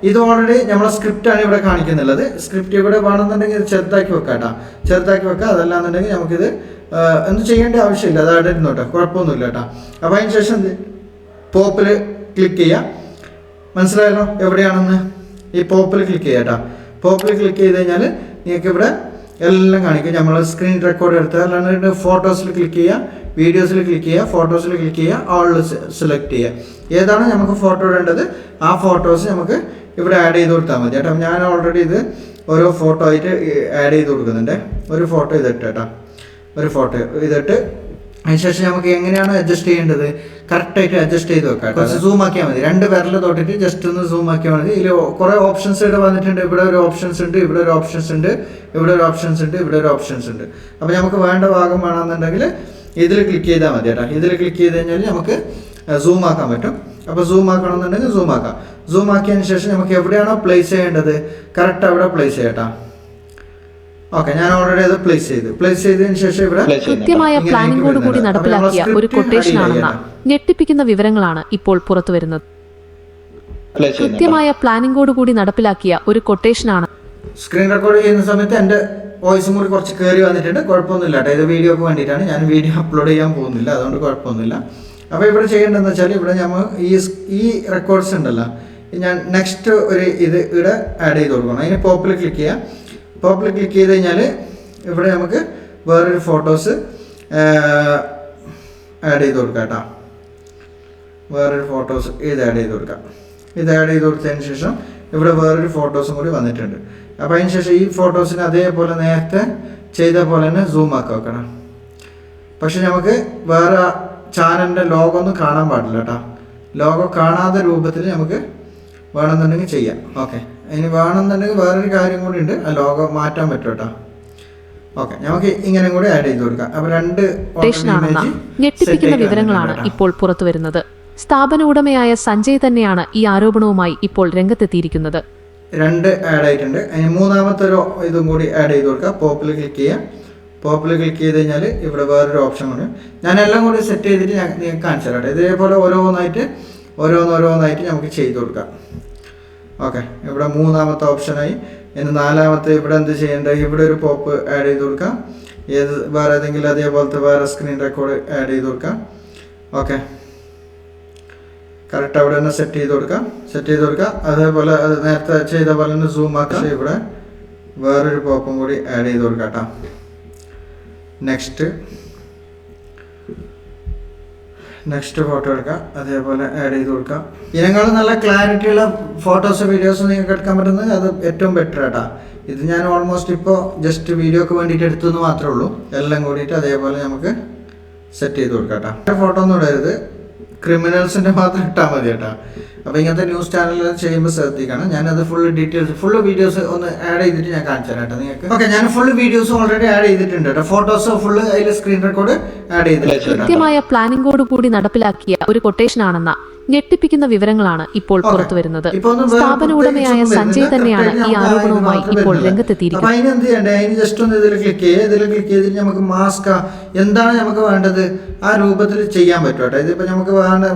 ഇത് ഓൾറെഡി നമ്മളെ സ്ക്രിപ്റ്റാണ് ഇവിടെ കാണിക്കുന്നുള്ളത്. സ്ക്രിപ്റ്റ് ഇവിടെ വേണമെന്നുണ്ടെങ്കിൽ ഇത് ചെറുതാക്കി വെക്കാം കേട്ടോ, ചെറുതാക്കി വെക്കാം. അതല്ലാന്നുണ്ടെങ്കിൽ നമുക്കിത് ഒന്നും ചെയ്യേണ്ട ആവശ്യമില്ല, അത് അവിടെ ഇരുന്നോട്ടെ, കുഴപ്പമൊന്നുമില്ല കേട്ടോ. അപ്പോൾ അതിന് ശേഷം പോപ്പിൽ ക്ലിക്ക് ചെയ്യാം. മനസ്സിലായല്ലോ എവിടെയാണെന്ന്? ഈ പോപ്പിൽ ക്ലിക്ക് ചെയ്യാം കേട്ടോ. പോപ്പിൽ ക്ലിക്ക് ചെയ്ത് കഴിഞ്ഞാൽ നിങ്ങൾക്ക് ഇവിടെ എല്ലാം കാണിക്കും. നമ്മൾ സ്ക്രീൻ റെക്കോർഡ് എടുത്താൽ അല്ലാണ്ട് ഫോട്ടോസിൽ ക്ലിക്ക് ചെയ്യുക, വീഡിയോസിൽ ക്ലിക്ക് ചെയ്യുക, ഫോട്ടോസിൽ ക്ലിക്ക് ചെയ്യുക, ഓളിൽ സെലക്ട് ചെയ്യുക. ഏതാണ് നമുക്ക് ഫോട്ടോ ഇടേണ്ടത് ആ ഫോട്ടോസ് നമുക്ക് ഇവിടെ ആഡ് ചെയ്ത് കൊടുത്താൽ മതി കേട്ടോ. ഞാൻ ഓൾറെഡി ഇത് ഓരോ ഫോട്ടോ ആയിട്ട് ആഡ് ചെയ്ത് കൊടുക്കുന്നുണ്ട്. ഒരു ഫോട്ടോ ഇതിട്ട് കേട്ടോ, ഒരു ഫോട്ടോ ഇതിട്ട് അതിനുശേഷം നമുക്ക് എങ്ങനെയാണ് അഡ്ജസ്റ്റ് ചെയ്യേണ്ടത് കറക്റ്റായിട്ട് അഡ്ജസ്റ്റ് ചെയ്ത് വെക്കാം. കുറച്ച് സൂം ആക്കിയാൽ മതി. 2 വിരൽ തൊട്ടിട്ട് ജസ്റ്റ് ഒന്ന് സൂം ആക്കിയാൽ മതി. ഇതിൽ കുറേ ഓപ്ഷൻസ് ഇവിടെ വന്നിട്ടുണ്ട്. ഇവിടെ ഒരു ഓപ്ഷൻസ് ഉണ്ട്, ഇവിടെ ഒരു ഓപ്ഷൻസ് ഉണ്ട്, ഇവിടെ ഒരു ഓപ്ഷൻസ് ഉണ്ട്, ഇവിടെ ഒരു ഓപ്ഷൻസ് ഉണ്ട്. അപ്പോൾ നമുക്ക് വേണ്ട ഭാഗം വേണമെന്നുണ്ടെങ്കിൽ ഇതിൽ ക്ലിക്ക് ചെയ്താൽ മതി കേട്ടോ. ഇതിൽ ക്ലിക്ക് ചെയ്ത് കഴിഞ്ഞാൽ നമുക്ക് സൂം ആക്കാൻ പറ്റും. അപ്പോൾ സൂം ആക്കണമെന്നുണ്ടെങ്കിൽ സൂം ആക്കാം. സൂം ആക്കിയതിന് ശേഷം നമുക്ക് എവിടെയാണോ പ്ലേസ് ചെയ്യേണ്ടത് കറക്റ്റ് അവിടെ പ്ലേസ് ചെയ്യട്ടോ. ഓക്കെ, ഞാൻ ഓൾറെഡി അത് പ്ലേസ് ചെയ്തതിന് ശേഷം ഇവിടെ കൃത്യമായ പ്ലാനിങ്ങോടുകൂടി നടപ്പിലാക്കിയ ഒരു കൊട്ടേഷനാണെന്ന ഞെട്ടിപ്പിക്കുന്ന വിവരങ്ങളാണ് ഇപ്പോൾ പുറത്തുവരുന്നത്. കൃത്യമായ പ്ലാനിങ്ങോടുകൂടി നടപ്പിലാക്കിയ ഒരു കൊട്ടേഷനാണ്. സ്ക്രീൻ റെക്കോർഡ് ചെയ്യുന്ന സമയത്ത് എൻ്റെ വോയിസും കൂടി കുറച്ച് കയറി വന്നിട്ടുണ്ട്. കുഴപ്പമൊന്നുമില്ല കേട്ടോ. ഇത് വീഡിയോക്ക് വേണ്ടിയിട്ടാണ്, ഞാൻ വീഡിയോ അപ്ലോഡ് ചെയ്യാൻ പോകുന്നില്ല, അതുകൊണ്ട് കുഴപ്പമൊന്നുമില്ല. അപ്പോൾ ഇവിടെ ചെയ്യേണ്ടതെന്ന് വെച്ചാൽ ഇവിടെ നമ്മൾ ഈ റെക്കോർഡ്സ് ഉണ്ടല്ലോ, ഞാൻ നെക്സ്റ്റ് ഒരു ഇത് ഇവിടെ ആഡ് ചെയ്ത് കൊടുക്കണം. അതിന് പോപ്പിൽ ക്ലിക്ക് ചെയ്യാം. പോപ്പിൽ ക്ലിക്ക് ചെയ്ത് കഴിഞ്ഞാൽ ഇവിടെ നമുക്ക് വേറൊരു ഫോട്ടോസ് ആഡ് ചെയ്ത് കൊടുക്കാം കേട്ടോ. വേറൊരു ഫോട്ടോസ് ഇത് ആഡ് ചെയ്ത് കൊടുക്കാം. ഇത് ആഡ് ചെയ്ത് കൊടുത്തതിന് ശേഷം ഇവിടെ വേറൊരു ഫോട്ടോസും കൂടി വന്നിട്ടുണ്ട്. അപ്പോൾ അതിന് ശേഷം ഈ ഫോട്ടോസിന് അതേപോലെ നേരത്തെ ചെയ്ത പോലെ തന്നെ സൂം ആക്കി വെക്കണം. പക്ഷെ നമുക്ക് വേറെ ചാനലിൻ്റെ ലോഗോ ഒന്നും കാണാൻ പാടില്ല കേട്ടോ. ലോഗോ കാണാത്ത രൂപത്തിൽ നമുക്ക് വേണമെന്നുണ്ടെങ്കിൽ ചെയ്യാം. ഓക്കെ, ഇനി വേണമെന്നുണ്ടെങ്കിൽ വേറൊരു കാര്യം കൂടി ഉണ്ട്, ആ ലോഗോ മാറ്റാൻ പറ്റും കേട്ടോ. ഓക്കെ, നമുക്ക് ഇങ്ങനെ കൂടി ആഡ് ചെയ്ത് കൊടുക്കാം. അപ്പോൾ 2 ഞെട്ടിപ്പിക്കുന്ന വിവരങ്ങളാണ് ഇപ്പോൾ പുറത്തുവരുന്നത്. സ്ഥാപന ഉടമയായ സഞ്ജയ് തന്നെയാണ് ഈ ആരോപണവുമായി ഇപ്പോൾ രംഗത്തെത്തിയിരിക്കുന്നത്. 2 ആഡ് ആയിട്ടുണ്ട്. അതിന് മൂന്നാമത്തെ ഒരു ഇതും കൂടി ആഡ് ചെയ്ത് കൊടുക്കാം. പോപ്പിൽ ക്ലിക്ക് ചെയ്യാം. പോപ്പിൽ ക്ലിക്ക് ചെയ്ത് കഴിഞ്ഞാൽ ഇവിടെ വേറൊരു ഓപ്ഷൻ കൂടി ഞാനെല്ലാം കൂടി സെറ്റ് ചെയ്തിട്ട് നിങ്ങൾക്ക് കാണിച്ചു തരാം. ഇതേപോലെ ഓരോന്നായിട്ട് നമുക്ക് ചെയ്ത് കൊടുക്കാം. ഓക്കെ, ഇവിടെ മൂന്നാമത്തെ ഓപ്ഷനായി ഇനി നാലാമത്തെ ഇവിടെ എന്ത് ചെയ്യേണ്ടത്, ഇവിടെ ഒരു പോപ്പ് ആഡ് ചെയ്ത് കൊടുക്കാം. വേറെ ഏതെങ്കിലും അതേപോലത്തെ വേറെ സ്ക്രീൻ റെക്കോർഡ് ആഡ് ചെയ്ത് കൊടുക്കാം. ഓക്കെ, കറക്റ്റ് അവിടെ തന്നെ സെറ്റ് ചെയ്ത് കൊടുക്കുക. അതേപോലെ അത് നേരത്തെ ചെയ്ത പോലെ തന്നെ സൂം ആക്കാം. ഇവിടെ വേറൊരു പോപ്പും കൂടി ആഡ് ചെയ്ത് കൊടുക്കാം കേട്ടോ. നെക്സ്റ്റ് ഫോട്ടോ എടുക്കാം, അതേപോലെ ആഡ് ചെയ്ത് കൊടുക്കാം. ഇതിനേക്കാളും നല്ല ക്ലാരിറ്റിയുള്ള ഫോട്ടോസ് വീഡിയോസ് നിങ്ങൾക്ക് എടുക്കാൻ പറ്റുന്നത് അത് ഏറ്റവും ബെറ്റർ കേട്ടോ. ഇത് ഞാൻ ഓൾമോസ്റ്റ് ഇപ്പോൾ ജസ്റ്റ് വീഡിയോക്ക് വേണ്ടിയിട്ട് എടുത്തെന്ന് മാത്രമേ ഉള്ളൂ. എല്ലാം കൂടിയിട്ട് അതേപോലെ നമുക്ക് സെറ്റ് ചെയ്ത് കൊടുക്കാം കേട്ടോ. ഫോട്ടോ ഒന്നും ഇടരുത്, ക്രിമിനൽസിൻ്റെ മാത്രം ഇട്ടാൽ മതി കേട്ടോ. അപ്പോൾ ഇങ്ങനത്തെ ന്യൂസ് ചാനലിൽ ചെയ്യുമ്പോൾ ശ്രദ്ധിക്കണം. ഞാനത് ഫുള്ള് വീഡിയോസ് ഒന്ന് ആഡ് ചെയ്തിട്ട് ഞാൻ കാണിച്ചു തരാം കേട്ടോ നിങ്ങൾക്ക്. ഓക്കെ, ഞാൻ ഫുള്ള് വീഡിയോസ് ഓൾറെഡി ആഡ് ചെയ്തിട്ടുണ്ട് കേട്ടോ. ഫോട്ടോസ് ഫുള്ള് അതിൽ സ്ക്രീൻ റെക്കോർഡ് ആഡ് ചെയ്തിട്ടുണ്ട്. കൃത്യമായ പ്ലാനിങ്ങോട് കൂടി നടപ്പിലാക്കിയ ഒരു കൊട്ടേഷനാണെന്ന ഞെട്ടിപ്പിക്കുന്ന വിവരങ്ങളാണ് ഇപ്പോൾ പുറത്തുവരുന്നത്. സ്ഥാപന ഉടമയായ സഞ്ജയ് തന്നെയാണ് ഈ ആരോപണവുമായി ഇപ്പോൾ രംഗത്തെത്തിയിരിക്കുന്നത്. അപ്പൊ അതിനെന്ത് ചെയ്യണ്ടേ, അതിന് ജസ്റ്റ് ഒന്ന് ഇതിൽ ക്ലിക്ക് ചെയ്തിട്ട് നമുക്ക് മാസ്ക് എന്താണ് നമുക്ക് വേണ്ടത് ആ രൂപത്തിൽ ചെയ്യാൻ പറ്റും കേട്ടോ. ഇതിപ്പോൾ നമുക്ക്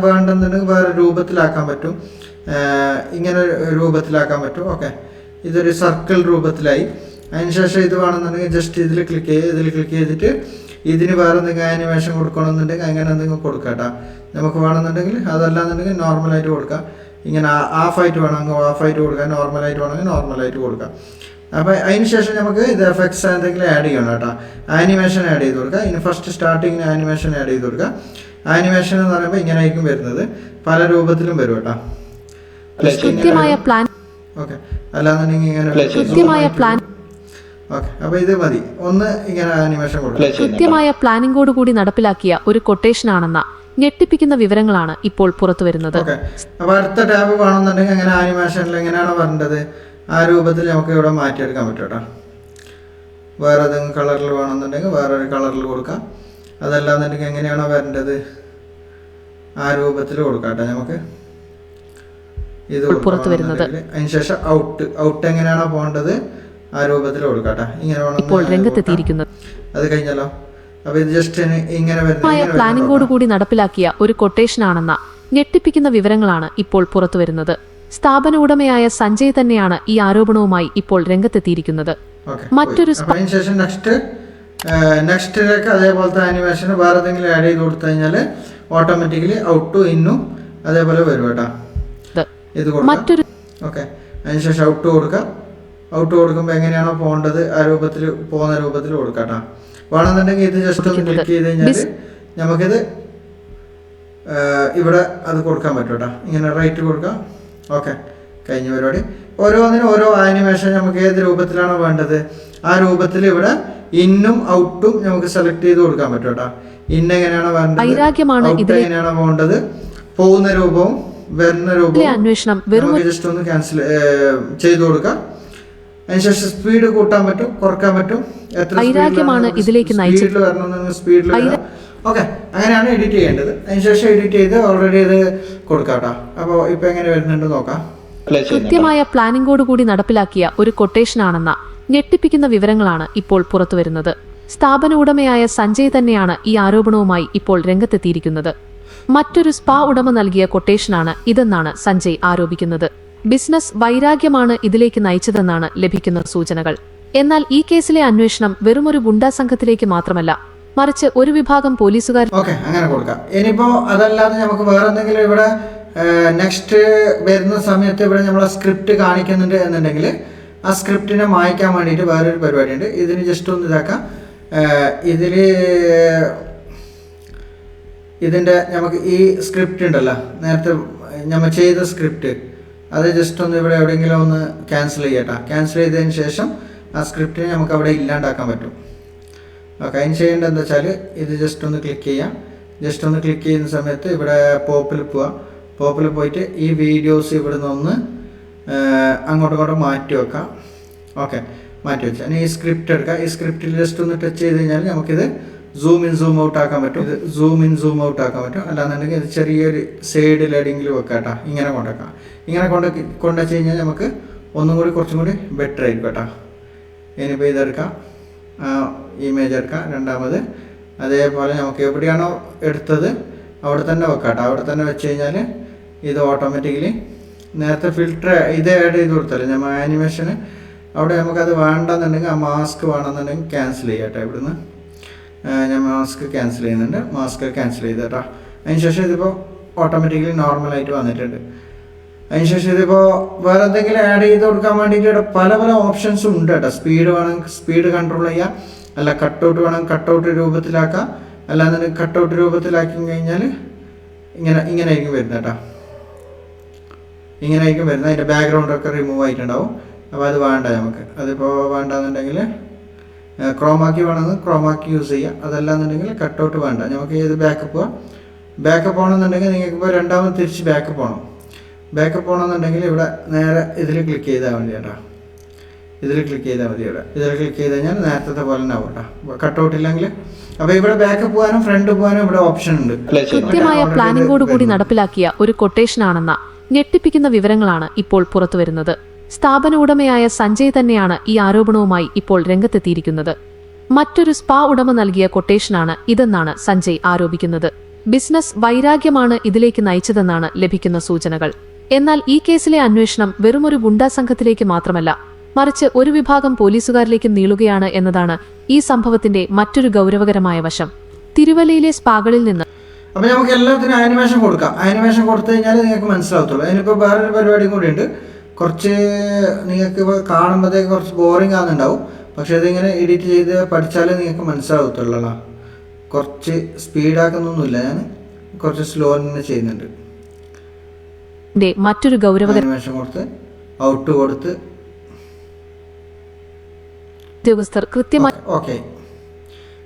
വേണ്ടെന്നുണ്ടെങ്കിൽ വേറെ രൂപത്തിലാക്കാൻ പറ്റും, ഇങ്ങനെ രൂപത്തിലാക്കാൻ പറ്റും. ഓക്കെ, ഇതൊരു സർക്കിൾ രൂപത്തിലായി. അതിനുശേഷം ഇത് വേണമെന്നുണ്ടെങ്കിൽ ജസ്റ്റ് ഇതിൽ ക്ലിക്ക് ചെയ്തിട്ട് ഇതിന് വേറെ എന്തെങ്കിലും ആനിമേഷൻ കൊടുക്കണമെന്നുണ്ടെങ്കിൽ അങ്ങനെ എന്തെങ്കിലും കൊടുക്കാം കേട്ടോ. നമുക്ക് വേണമെന്നുണ്ടെങ്കിൽ അതല്ലാന്നുണ്ടെങ്കിൽ നോർമലായിട്ട് കൊടുക്കാം. ഇങ്ങനെ ഹാഫായിട്ട് വേണമെങ്കിൽ ഹാഫായിട്ട് കൊടുക്കാം, നോർമലായിട്ട് വേണമെങ്കിൽ നോർമലായിട്ട് കൊടുക്കാം. അപ്പോൾ അതിന് ശേഷം നമുക്ക് ഇത് എഫക്ട്സ് എന്തെങ്കിലും ആഡ് ചെയ്യണം കേട്ടോ. ആനിമേഷൻ ആഡ് ചെയ്ത് കൊടുക്കുക. ഇനി ഫസ്റ്റ് സ്റ്റാർട്ടിങ്ങിന് ആനിമേഷൻ ആഡ് ചെയ്ത് കൊടുക്കുക. ആനിമേഷൻ എന്ന് പറയുമ്പോൾ ഇങ്ങനെ ആയിരിക്കും വരുന്നത്, പല രൂപത്തിലും വരും കേട്ടോ. കൃത്യമായ പ്ലാൻ ഓക്കെ, അല്ലാന്നുണ്ടെങ്കിൽ ഇങ്ങനെ ഓക്കെ. അപ്പോൾ ഇത് മതി, ഒന്ന് ഇങ്ങനെ ആനിമേഷൻ കൊടുക്കുക. കൃത്യമായ പ്ലാനിങ്ങോട് കൂടി നടപ്പിലാക്കിയ ഒരു കൊട്ടേഷനാണെന്ന ഞെട്ടിപ്പിക്കുന്ന വിവരങ്ങളാണ് ഇപ്പോൾ പുറത്തുവരുന്നത്. ഓക്കെ, അപ്പോൾ അടുത്ത ടാബ് വേണമെന്നുണ്ടെങ്കിൽ അങ്ങനെ ആനിമേഷനിൽ എങ്ങനെയാണോ വരേണ്ടത് ആ രൂപത്തിൽ നമുക്ക് ഇവിടെ മാറ്റിയെടുക്കാൻ പറ്റും കേട്ടോ. വേറെ ഏതെങ്കിലും കളറിൽ വേണമെന്നുണ്ടെങ്കിൽ വേറൊരു കളറിൽ കൊടുക്കാം. അതല്ലാന്നുണ്ടെങ്കിൽ എങ്ങനെയാണോ വരേണ്ടത് ആ രൂപത്തിൽ കൊടുക്കാം കേട്ടോ. നമുക്ക് ഇത് പുറത്തു വരുന്നത്. അതിനുശേഷം ഔട്ട് എങ്ങനെയാണോ പോകേണ്ടത് ആ രൂപത്തിൽ കൊടുക്കാം കേട്ടോ. ഇങ്ങനെ ഇപ്പോൾ രംഗത്തെത്തിയിരിക്കുന്നത്. അത് കഴിഞ്ഞല്ലോ. അപ്പോൾ ഇത് ജസ്റ്റ് ഇങ്ങനെ പ്ലാനിങ്ങോട് കൂടി നടപ്പിലാക്കിയ ഒരു കൊട്ടേഷനാണെന്ന ഞെട്ടിപ്പിക്കുന്ന വിവരങ്ങളാണ് ഇപ്പോൾ പുറത്തുവരുന്നത്. സ്ഥാപന ഉടമയായ സഞ്ജയ് തന്നെയാണ് ഈ ആരോപണവുമായി ഇപ്പോൾ രംഗത്തെത്തിയിരിക്കുന്നത്. മറ്റൊരു അതിനുശേഷം നെക്സ്റ്റിലേക്ക് അതേപോലത്തെ ആനിമേഷൻ വേറെ എന്തെങ്കിലും ആഡ് ചെയ്ത് കൊടുത്തു കഴിഞ്ഞാൽ ഓട്ടോമാറ്റിക്കലി ഔട്ടും ഇന്നും അതേപോലെ വരും കേട്ടോ. ഇത് മറ്റൊരു ഓക്കെ, അതിനുശേഷം ഔട്ട് കൊടുക്കുമ്പോൾ എങ്ങനെയാണോ പോകേണ്ടത് ആ രൂപത്തിൽ പോകുന്ന രൂപത്തിൽ കൊടുക്കാം കേട്ടോ. വേണമെന്നുണ്ടെങ്കിൽ ഇത് ജസ്റ്റ് ഒന്ന് ക്ലിക്ക് ചെയ്ത് കഴിഞ്ഞാൽ നമുക്കിത് ഇവിടെ അത് കൊടുക്കാൻ പറ്റും കേട്ടോ. ഇങ്ങനെ റൈറ്റ് കൊടുക്കാം. ഓക്കെ, കഴിഞ്ഞ പരിപാടി. ഓരോന്നിനും ഓരോ ആനിമേഷൻ നമുക്ക് ഏത് രൂപത്തിലാണോ വേണ്ടത് ആ രൂപത്തിൽ ഇവിടെ ഇന്നും ഔട്ടും നമുക്ക് സെലക്ട് ചെയ്ത് കൊടുക്കാൻ പറ്റും കേട്ടോ. ഇന്ന് എങ്ങനെയാണോ വേണ്ടത്, ഔട്ട് എങ്ങനെയാണോ പോകേണ്ടത്, പോകുന്ന രൂപവും വരുന്ന രൂപവും ജസ്റ്റ് ഒന്ന് ക്യാൻസൽ ചെയ്ത് കൊടുക്കാം. അതിനുശേഷം സ്പീഡ് കൂട്ടാൻ പറ്റും, കുറക്കാൻ പറ്റും. എത്ര സ്പീഡിൽ വരണമെന്ന് സ്പീഡിൽ വരാം. ഓക്കെ, അങ്ങനെയാണ് എഡിറ്റ് ചെയ്യേണ്ടത്. അതിനുശേഷം എഡിറ്റ് ചെയ്ത് ഓൾറെഡി ഇത് കൊടുക്കാം കേട്ടോ. അപ്പോൾ ഇപ്പോൾ എങ്ങനെ വരുന്നുണ്ട് നോക്കാം. കൃത്യമായ പ്ലാനിങ്ങോട് കൂടി നടപ്പിലാക്കിയ ഒരു കൊട്ടേഷനാണെന്ന ഞെട്ടിപ്പിക്കുന്ന വിവരങ്ങളാണ് ഇപ്പോൾ പുറത്തുവരുന്നത്. സ്ഥാപന ഉടമയായ സഞ്ജയ് തന്നെയാണ് ഈ ആരോപണവുമായി ഇപ്പോൾ രംഗത്തെത്തിയിരിക്കുന്നത്. മറ്റൊരു സ്പാ ഉടമ നൽകിയ കൊട്ടേഷനാണ് ഇതെന്നാണ് സഞ്ജയ് ആരോപിക്കുന്നത്. ബിസിനസ് വൈരാഗ്യമാണ് ഇതിലേക്ക് നയിച്ചതെന്നാണ് ലഭിക്കുന്ന സൂചനകൾ. എന്നാൽ ഈ കേസിലെ അന്വേഷണം വെറുമൊരു ഗുണ്ടാ സംഘത്തിലേക്ക് മാത്രമല്ല, മറിച്ച് ഒരു വിഭാഗം പോലീസുകാർ അങ്ങനെ കൊടുക്കാം. ഇനിയിപ്പോ അതല്ലാതെ നമുക്ക് വേറെ എന്തെങ്കിലും ഇവിടെ നെക്സ്റ്റ് വരുന്ന സമയത്ത് ഇവിടെ നമ്മളെ സ്ക്രിപ്റ്റ് കാണിക്കുന്നുണ്ട് എന്നുണ്ടെങ്കിൽ ആ സ്ക്രിപ്റ്റിനെ മായ്ക്കാൻ വേണ്ടിയിട്ട് വേറൊരു പരിപാടിയുണ്ട്. ഇതിന് ജസ്റ്റ് ഒന്ന് ഇതാക്കാം. ഇതിൻ്റെ നമുക്ക് ഈ സ്ക്രിപ്റ്റ് ഉണ്ടല്ലോ, നേരത്തെ നമ്മൾ ചെയ്ത സ്ക്രിപ്റ്റ്, അത് ജസ്റ്റ് ഒന്ന് ഇവിടെ എവിടെയെങ്കിലും ഒന്ന് ക്യാൻസൽ ചെയ്യട്ടോ. ക്യാൻസൽ ചെയ്തതിന് ശേഷം ആ സ്ക്രിപ്റ്റിനെ നമുക്ക് അവിടെ ഇല്ലാണ്ടാക്കാൻ പറ്റും. ഓക്കെ, അതിന് ചെയ്യേണ്ടത് എന്താ വെച്ചാൽ ഇത് ജസ്റ്റ് ഒന്ന് ക്ലിക്ക് ചെയ്യാം. ജസ്റ്റ് ഒന്ന് ക്ലിക്ക് ചെയ്യുന്ന സമയത്ത് ഇവിടെ പോപ്പിൽ പോവാം. പോപ്പിൽ പോയിട്ട് ഈ വീഡിയോസ് ഇവിടെ നിന്ന് അങ്ങോട്ടും ഇങ്ങോട്ടും മാറ്റി വെക്കാം. ഓക്കെ, മാറ്റി വെച്ചാൽ ഇനി ഈ സ്ക്രിപ്റ്റ് എടുക്കാം. ഈ സ്ക്രിപ്റ്റിൽ ജസ്റ്റ് ഒന്ന് ടച്ച് ചെയ്ത് കഴിഞ്ഞാൽ നമുക്കിത് സൂം ഇൻ സൂം ഔട്ട് ആക്കാൻ പറ്റും. ഇത് സൂം ഇൻ സൂം ഔട്ട് ആക്കാൻ പറ്റും. അല്ലാന്നുണ്ടെങ്കിൽ ഇത് ചെറിയൊരു സൈഡിൽ എവിടെയെങ്കിലും വെക്കാം കേട്ടോ. ഇങ്ങനെ കൊണ്ടുവെക്കാം. ഇങ്ങനെ കൊണ്ടുവച്ച് കഴിഞ്ഞാൽ നമുക്ക് ഒന്നും കൂടി കുറച്ചും കൂടി ബെറ്റർ ആയിരിക്കും കേട്ടോ. ഇനിയിപ്പോൾ ഇതെടുക്കാം, ഇമേജ് എടുക്കാം രണ്ടാമത്. അതേപോലെ നമുക്ക് എവിടെയാണോ എടുത്തത് അവിടെ തന്നെ വെക്കാം കേട്ടോ. അവിടെ തന്നെ വെച്ച് കഴിഞ്ഞാൽ ഇത് ഓട്ടോമാറ്റിക്കലി നേരത്തെ ഫിൽറ്റർ ഇത് ആഡ് ചെയ്ത് കൊടുത്തല്ലേ നമ്മൾ ആനിമേഷന്, അവിടെ നമുക്കത് വേണ്ടെന്നുണ്ടെങ്കിൽ ആ മാസ്ക് വേണമെന്നുണ്ടെങ്കിൽ ക്യാൻസൽ ചെയ്യാം കേട്ടോ. ഇവിടുന്ന് ഞാൻ മാസ്ക് ക്യാൻസൽ ചെയ്യുന്നുണ്ട്. മാസ്ക് ക്യാൻസൽ ചെയ്ത് കേട്ടോ. അതിനുശേഷം ഇതിപ്പോൾ ഓട്ടോമാറ്റിക്കലി നോർമലായിട്ട് വന്നിട്ടുണ്ട്. അതിനുശേഷം ഇതിപ്പോൾ വേറെ എന്തെങ്കിലും ആഡ് ചെയ്ത് കൊടുക്കാൻ വേണ്ടിയിട്ട് ഇവിടെ പല പല ഓപ്ഷൻസും ഉണ്ട് കേട്ടോ. സ്പീഡ് വേണമെങ്കിൽ സ്പീഡ് കൺട്രോൾ ചെയ്യാം, അല്ല കട്ടൗട്ട് വേണമെങ്കിൽ കട്ടൗട്ട് രൂപത്തിലാക്കാം, അല്ലാന്നുണ്ടെങ്കിൽ കട്ടൗട്ട് രൂപത്തിലാക്കി കഴിഞ്ഞാൽ ഇങ്ങനെ ആയിരിക്കും വരുന്നത് കേട്ടോ. ഇങ്ങനെ ആയിരിക്കും വരുന്നത്. അതിൻ്റെ ബാക്ക്ഗ്രൗണ്ടൊക്കെ റിമൂവ് ആയിട്ടുണ്ടാവും. അപ്പോൾ അത് വേണ്ട നമുക്ക്. അതിപ്പോൾ വേണ്ടെന്നുണ്ടെങ്കിൽ ക്രോമാക്കി വേണമെങ്കിൽ ക്രോമാക്കി യൂസ് ചെയ്യാം. അതല്ലാന്നുണ്ടെങ്കിൽ കട്ടൗട്ട് വേണ്ട. നമുക്ക് ഏത് ബാക്കപ്പ് പോവാം. ബാക്കപ്പ് പോകണമെന്നുണ്ടെങ്കിൽ നിങ്ങൾക്കിപ്പോൾ രണ്ടാമത് തിരിച്ച് ബാക്കപ്പ് പോകണം. ബാക്കപ്പ് പോകണമെന്നുണ്ടെങ്കിൽ ഇവിടെ നേരെ ഇതിൽ ക്ലിക്ക് ചെയ്താൽ മതി കേട്ടോ. ഇതിൽ ക്ലിക്ക് ചെയ്താൽ മതി. ഇതിൽ ക്ലിക്ക് ചെയ്ത് കഴിഞ്ഞാൽ നേരത്തെ പോലെ തന്നെ ആവും കേട്ടോ. കട്ടൗട്ട് ഇല്ലെങ്കിൽ. അപ്പോൾ ഇവിടെ ബാക്കപ്പ് പോകാനും ഫ്രണ്ട് പോകാനും ഇവിടെ ഓപ്ഷൻ ഉണ്ട്. കൃത്യമായ പ്ലാനിങ്ങോടുകൂടി നടപ്പിലാക്കിയ ഒരു കൊട്ടേഷനാണെന്ന ഞെട്ടിപ്പിക്കുന്ന വിവരങ്ങളാണ് ഇപ്പോൾ പുറത്തുവരുന്നത്. സ്ഥാപന ഉടമയായ സഞ്ജയ് തന്നെയാണ് ഈ ആരോപണവുമായി ഇപ്പോൾ രംഗത്തെത്തിയിരിക്കുന്നത്. മറ്റൊരു സ്പാ ഉടമ നൽകിയ കൊട്ടേഷനാണ് ഇതെന്നാണ് സഞ്ജയ് ആരോപിക്കുന്നത്. ബിസിനസ് വൈരാഗ്യമാണ് ഇതിലേക്ക് നയിച്ചതെന്നാണ് ലഭിക്കുന്ന സൂചനകൾ. എന്നാൽ ഈ കേസിലെ അന്വേഷണം വെറുമൊരു ഗുണ്ടാ സംഘത്തിലേക്ക് മാത്രമല്ല, മറിച്ച് ഒരു വിഭാഗം പോലീസുകാരിലേക്കും നീളുകയാണ് എന്നതാണ് ഈ സംഭവത്തിന്റെ മറ്റൊരു ഗൗരവകരമായ വശം. തിരുവല്ലയിലെ സ്പാകളിൽ നിന്ന് അപ്പോൾ നമുക്ക് എല്ലാത്തിനും ആനിമേഷൻ കൊടുക്കാം. ആനിമേഷൻ കൊടുത്തു കഴിഞ്ഞാൽ നിങ്ങൾക്ക് മനസ്സിലാവത്തുള്ളൂ. അതിനിപ്പോൾ വേറൊരു പരിപാടിയും കൂടി ഉണ്ട്. കുറച്ച് നിങ്ങൾക്ക് ഇപ്പോൾ കാണുമ്പോഴത്തേക്ക് കുറച്ച് ബോറിംഗ് ആകുന്നുണ്ടാവും. പക്ഷേ ഇതിങ്ങനെ എഡിറ്റ് ചെയ്ത് പഠിച്ചാലേ നിങ്ങൾക്ക് മനസ്സിലാവത്തുള്ളൂ. കുറച്ച് സ്പീഡാക്കുന്നൊന്നുമില്ല, ഞാൻ കുറച്ച് സ്ലോ തന്നെ ചെയ്യുന്നുണ്ട്. മറ്റൊരു ഗൗരവകര ആനിമേഷൻ കൊടുത്ത് ഔട്ട് കൊടുത്ത് ഉദ്യോഗസ്ഥർ കൃത്യമായി ഓക്കെ.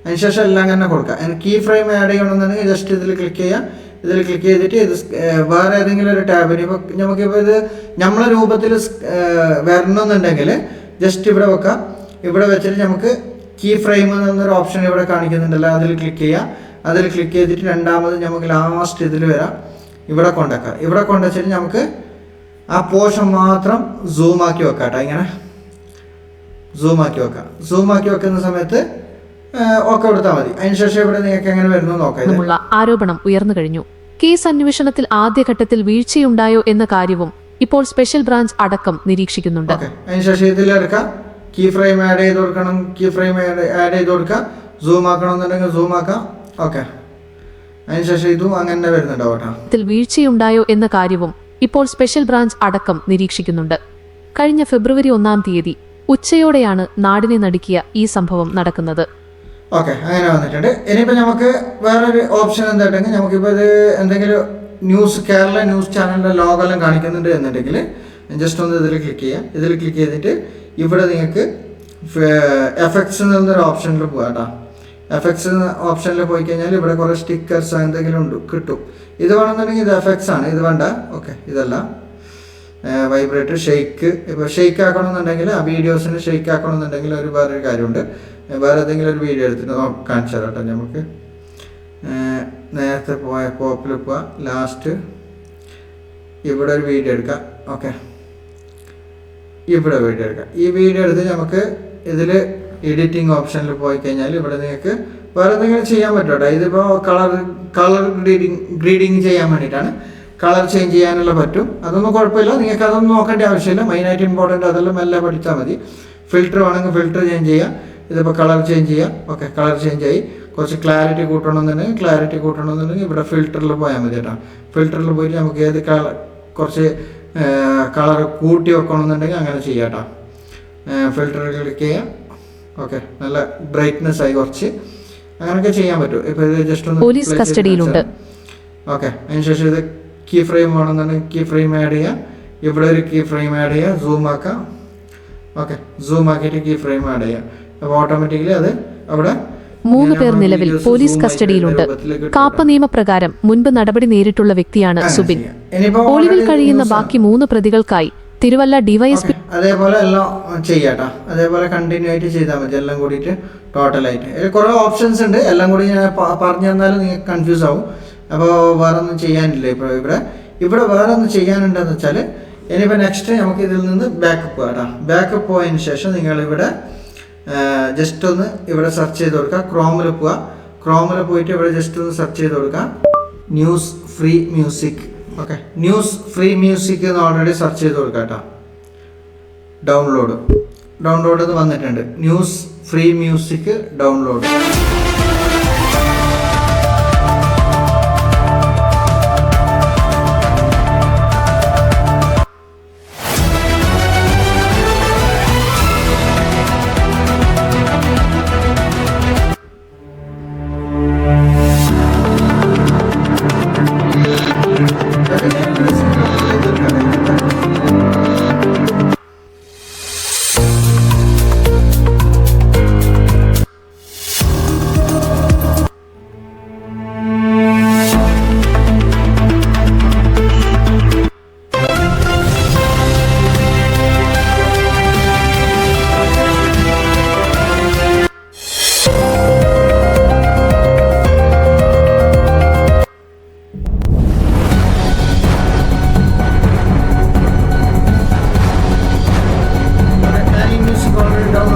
അതിനുശേഷം എല്ലാം തന്നെ കൊടുക്കാം. കീ ഫ്രെയിം ആഡ് ചെയ്യണമെന്നുണ്ടെങ്കിൽ ജസ്റ്റ് ഇതിൽ ക്ലിക്ക് ചെയ്യാം. ഇതിൽ ക്ലിക്ക് ചെയ്തിട്ട് ഇത് വേറെ ഏതെങ്കിലും ഒരു ടാബിന് ഇപ്പോൾ നമുക്കിപ്പോൾ ഇത് നമ്മളെ രൂപത്തിൽ വരണമെന്നുണ്ടെങ്കിൽ ജസ്റ്റ് ഇവിടെ വെക്കാം. ഇവിടെ വെച്ചിട്ട് നമുക്ക് കീ ഫ്രെയിം എന്നൊരു ഓപ്ഷൻ ഇവിടെ കാണിക്കുന്നുണ്ടല്ലോ, അതിൽ ക്ലിക്ക് ചെയ്യാം. അതിൽ ക്ലിക്ക് ചെയ്തിട്ട് രണ്ടാമത് നമുക്ക് ലാസ്റ്റ് ഇതിൽ വരാം. ഇവിടെ കൊണ്ടുവെക്കാം. ഇവിടെ കൊണ്ടുവച്ചിട്ട് നമുക്ക് ആ പോർഷൻ മാത്രം സൂമാക്കി വെക്കാം കേട്ടോ. ഇങ്ങനെ സൂമാക്കി വെക്കാം. സൂമാക്കി വെക്കുന്ന സമയത്ത് ഒക്കെ കൊടുത്താൽ മതി. അതിനുശേഷം ഇവിടെ നിങ്ങൾക്ക് എങ്ങനെ വരുന്നു നോക്കാം. ആരോപണം ഉയർന്നു കഴിഞ്ഞു. കേസ് അന്വേഷണത്തിൽ ആദ്യഘട്ടത്തിൽ വീഴ്ചയുണ്ടായോ എന്ന കാര്യവും ഇപ്പോൾ സ്പെഷ്യൽ ബ്രാഞ്ച് അടക്കം നിരീക്ഷിക്കുന്നുണ്ട്. അതിനുശേഷം ഇതിലെടുക്കാം. കീ ഫ്രെയിം ആഡ് ചെയ്ത് കൊടുക്കണം. കീ ഫ്രെയിം ആഡ് ചെയ്ത് കൊടുക്കാം. സൂം ആക്കണമെന്നുണ്ടെങ്കിൽ സൂം ആക്കാം. ഓക്കെ. അതിനുശേഷം ഇതും അങ്ങനെ വരുന്നുണ്ടാവും കേട്ടോ. വീഴ്ചയുണ്ടായോ എന്ന കാര്യവും ഇപ്പോൾ സ്പെഷ്യൽ ബ്രാഞ്ച് അടക്കം നിരീക്ഷിക്കുന്നുണ്ട്. കഴിഞ്ഞ ഫെബ്രുവരി 1-ാം തീയതി ഉച്ചയോടെയാണ് നാടിനെ നടുക്കിയ ഈ സംഭവം നടക്കുന്നത്. ഓക്കെ, അങ്ങനെ വന്നിട്ടുണ്ട്. ഇനിയിപ്പോൾ നമുക്ക് വേറൊരു ഓപ്ഷൻ എന്തായിട്ടുണ്ടെങ്കിൽ നമുക്കിപ്പോൾ ഇത് എന്തെങ്കിലും ന്യൂസ് കേരള ന്യൂസ് ചാനലിൻ്റെ ലോഗോ എല്ലാം കാണിക്കുന്നുണ്ട് എന്നുണ്ടെങ്കിൽ ജസ്റ്റ് ഒന്ന് ഇതിൽ ക്ലിക്ക് ചെയ്യാം. ഇതിൽ ക്ലിക്ക് ചെയ്തിട്ട് ഇവിടെ നിങ്ങൾക്ക് എഫക്ട്സ് എന്നൊരു ഓപ്ഷനിൽ പോകാം കേട്ടോ. എഫക്ട്സ് ഓപ്ഷനിൽ പോയി കഴിഞ്ഞാൽ ഇവിടെ കുറേ സ്റ്റിക്കേഴ്സ് എന്തെങ്കിലും ഉണ്ട് കിട്ടും. ഇത് വേണമെന്നുണ്ടെങ്കിൽ ഇത് എഫക്ട്സ് ആണ്. ഇത് വേണ്ട. ഓക്കെ, ഇതല്ല. Vibrator shake. ഇപ്പോൾ ഷെയ്ക്ക് ആക്കണമെന്നുണ്ടെങ്കിൽ ആ വീഡിയോസിന് ഷെയ്ക്ക് ആക്കണമെന്നുണ്ടെങ്കിൽ വേറൊരു കാര്യമുണ്ട്. വേറെ ഏതെങ്കിലും ഒരു വീഡിയോ എടുത്തിട്ട് കാണിച്ചു തരാം കേട്ടോ. നമുക്ക് നേരത്തെ പോയ പോപ്പിൽ പോവാം. ലാസ്റ്റ് ഇവിടെ ഒരു വീഡിയോ എടുക്കാം. ഓക്കെ, ഇവിടെ വീഡിയോ എടുക്കാം. ഈ വീഡിയോ എടുത്ത് നമുക്ക് ഇതിൽ എഡിറ്റിംഗ് ഓപ്ഷനിൽ പോയി കഴിഞ്ഞാൽ ഇവിടെ നിങ്ങൾക്ക് വേറെ എന്തെങ്കിലും ചെയ്യാൻ പറ്റും കേട്ടോ. ഇതിപ്പോൾ കളർ ഗ്രീഡിങ് ചെയ്യാൻ വേണ്ടിയിട്ടാണ്. കളർ ചേഞ്ച് ചെയ്യാനുള്ള പറ്റും. അതൊന്നും കുഴപ്പമില്ല. നിങ്ങൾക്ക് അതൊന്നും നോക്കേണ്ട ആവശ്യമില്ല. മെയിനായിട്ട് ഇമ്പോർട്ടൻ്റ് അതെല്ലാം എല്ലാം പഠിച്ചാൽ മതി. ഫിൽറ്റർ വേണമെങ്കിൽ ഫിൽറ്റർ ചേഞ്ച് ചെയ്യാം. ഇതിപ്പോൾ കളർ ചേഞ്ച് ചെയ്യാം. ഓക്കെ, കളർ ചേഞ്ച് ആയി. കുറച്ച് ക്ലാരിറ്റി കൂട്ടണമെന്നുണ്ടെങ്കിൽ ഇവിടെ ഫിൽറ്ററിൽ പോയാൽ മതി കേട്ടോ. ഫിൽറ്ററിൽ പോയിട്ട് നമുക്ക് ഏത് കുറച്ച് കളർ കൂട്ടി വെക്കണമെന്നുണ്ടെങ്കിൽ അങ്ങനെ ചെയ്യാം കേട്ടോ. ഫിൽറ്ററിൽ ക്ലിക്ക് ചെയ്യാം. ഓക്കെ, നല്ല ബ്രൈറ്റ്നെസ് ആയി കുറച്ച് അങ്ങനെയൊക്കെ ചെയ്യാൻ പറ്റും. ഇപ്പോൾ ഇത് ജസ്റ്റ് ഒന്ന് പോലീസ് കസ്റ്റഡിയിലുണ്ട്. ഓക്കെ, അതിനുശേഷം ഇത് കീ ഫ്രെയിം വേണമെന്നുണ്ടെങ്കിൽ കീ ഫ്രെയിം ആഡ് ചെയ്യാം. ഇവിടെ ഒരു കീ ഫ്രെയിം ആഡ് ചെയ്യാം. സൂം ആക്കാം. ഓക്കെ, സൂം ആക്കിയിട്ട് കീ ഫ്രെയിം ആഡ് ചെയ്യാം. അപ്പോൾ ഓട്ടോമാറ്റിക്കലി അത് അവിടെ 3 പേർ നിലവിൽ പോലീസ് കസ്റ്റഡിയിലുണ്ട്. കാപ്പ നിയമപ്രകാരം മുൻപ് നടപടി നേരിട്ടുള്ള വ്യക്തിയാണ് സുബിൻ. ഒളിവിൽ കഴിയുന്ന ബാക്കി 3 പ്രതികൾക്കായി തിരുവല്ല ഡിവൈഎസ്പി അതേപോലെ എല്ലാം ചെയ്യാട്ടോ. അതേപോലെ കണ്ടിന്യൂ ആയിട്ട് ചെയ്താൽ മതി. എല്ലാം കൂടിയിട്ട് ടോട്ടലായിട്ട് കുറേ ഓപ്ഷൻസ് ഉണ്ട്. എല്ലാം കൂടി ഞാൻ പറഞ്ഞു തന്നാലും നിങ്ങൾക്ക് കൺഫ്യൂസ് ആവും. അപ്പോൾ വേറെ ഒന്നും ചെയ്യാനില്ല. ഇപ്പോൾ ഇവിടെ വേറെ ഒന്നും ചെയ്യാനുണ്ടെന്ന് വെച്ചാൽ ഇനിയിപ്പോൾ നെക്സ്റ്റ് നമുക്ക് ഇതിൽ നിന്ന് ബാക്കപ്പ് കേട്ടോ. ബാക്കപ്പ് പോയതിന് ശേഷം നിങ്ങളിവിടെ ജസ്റ്റ് ഒന്ന് ഇവിടെ സെർച്ച് ചെയ്ത് കൊടുക്കുക. ക്രോമിൽ പോവുക. ക്രോമിൽ പോയിട്ട് ഇവിടെ ജസ്റ്റ് ഒന്ന് സെർച്ച് ചെയ്ത് കൊടുക്കുക. News free music. Okay, news free music എന്ന് ഓൾറെഡി സെർച്ച് ചെയ്ത് കൊടുക്കുക കേട്ടോ. ഡൗൺലോഡ് ഡൗൺലോഡ് ചെയ്ത് വന്നിട്ടുണ്ട്. News free music download.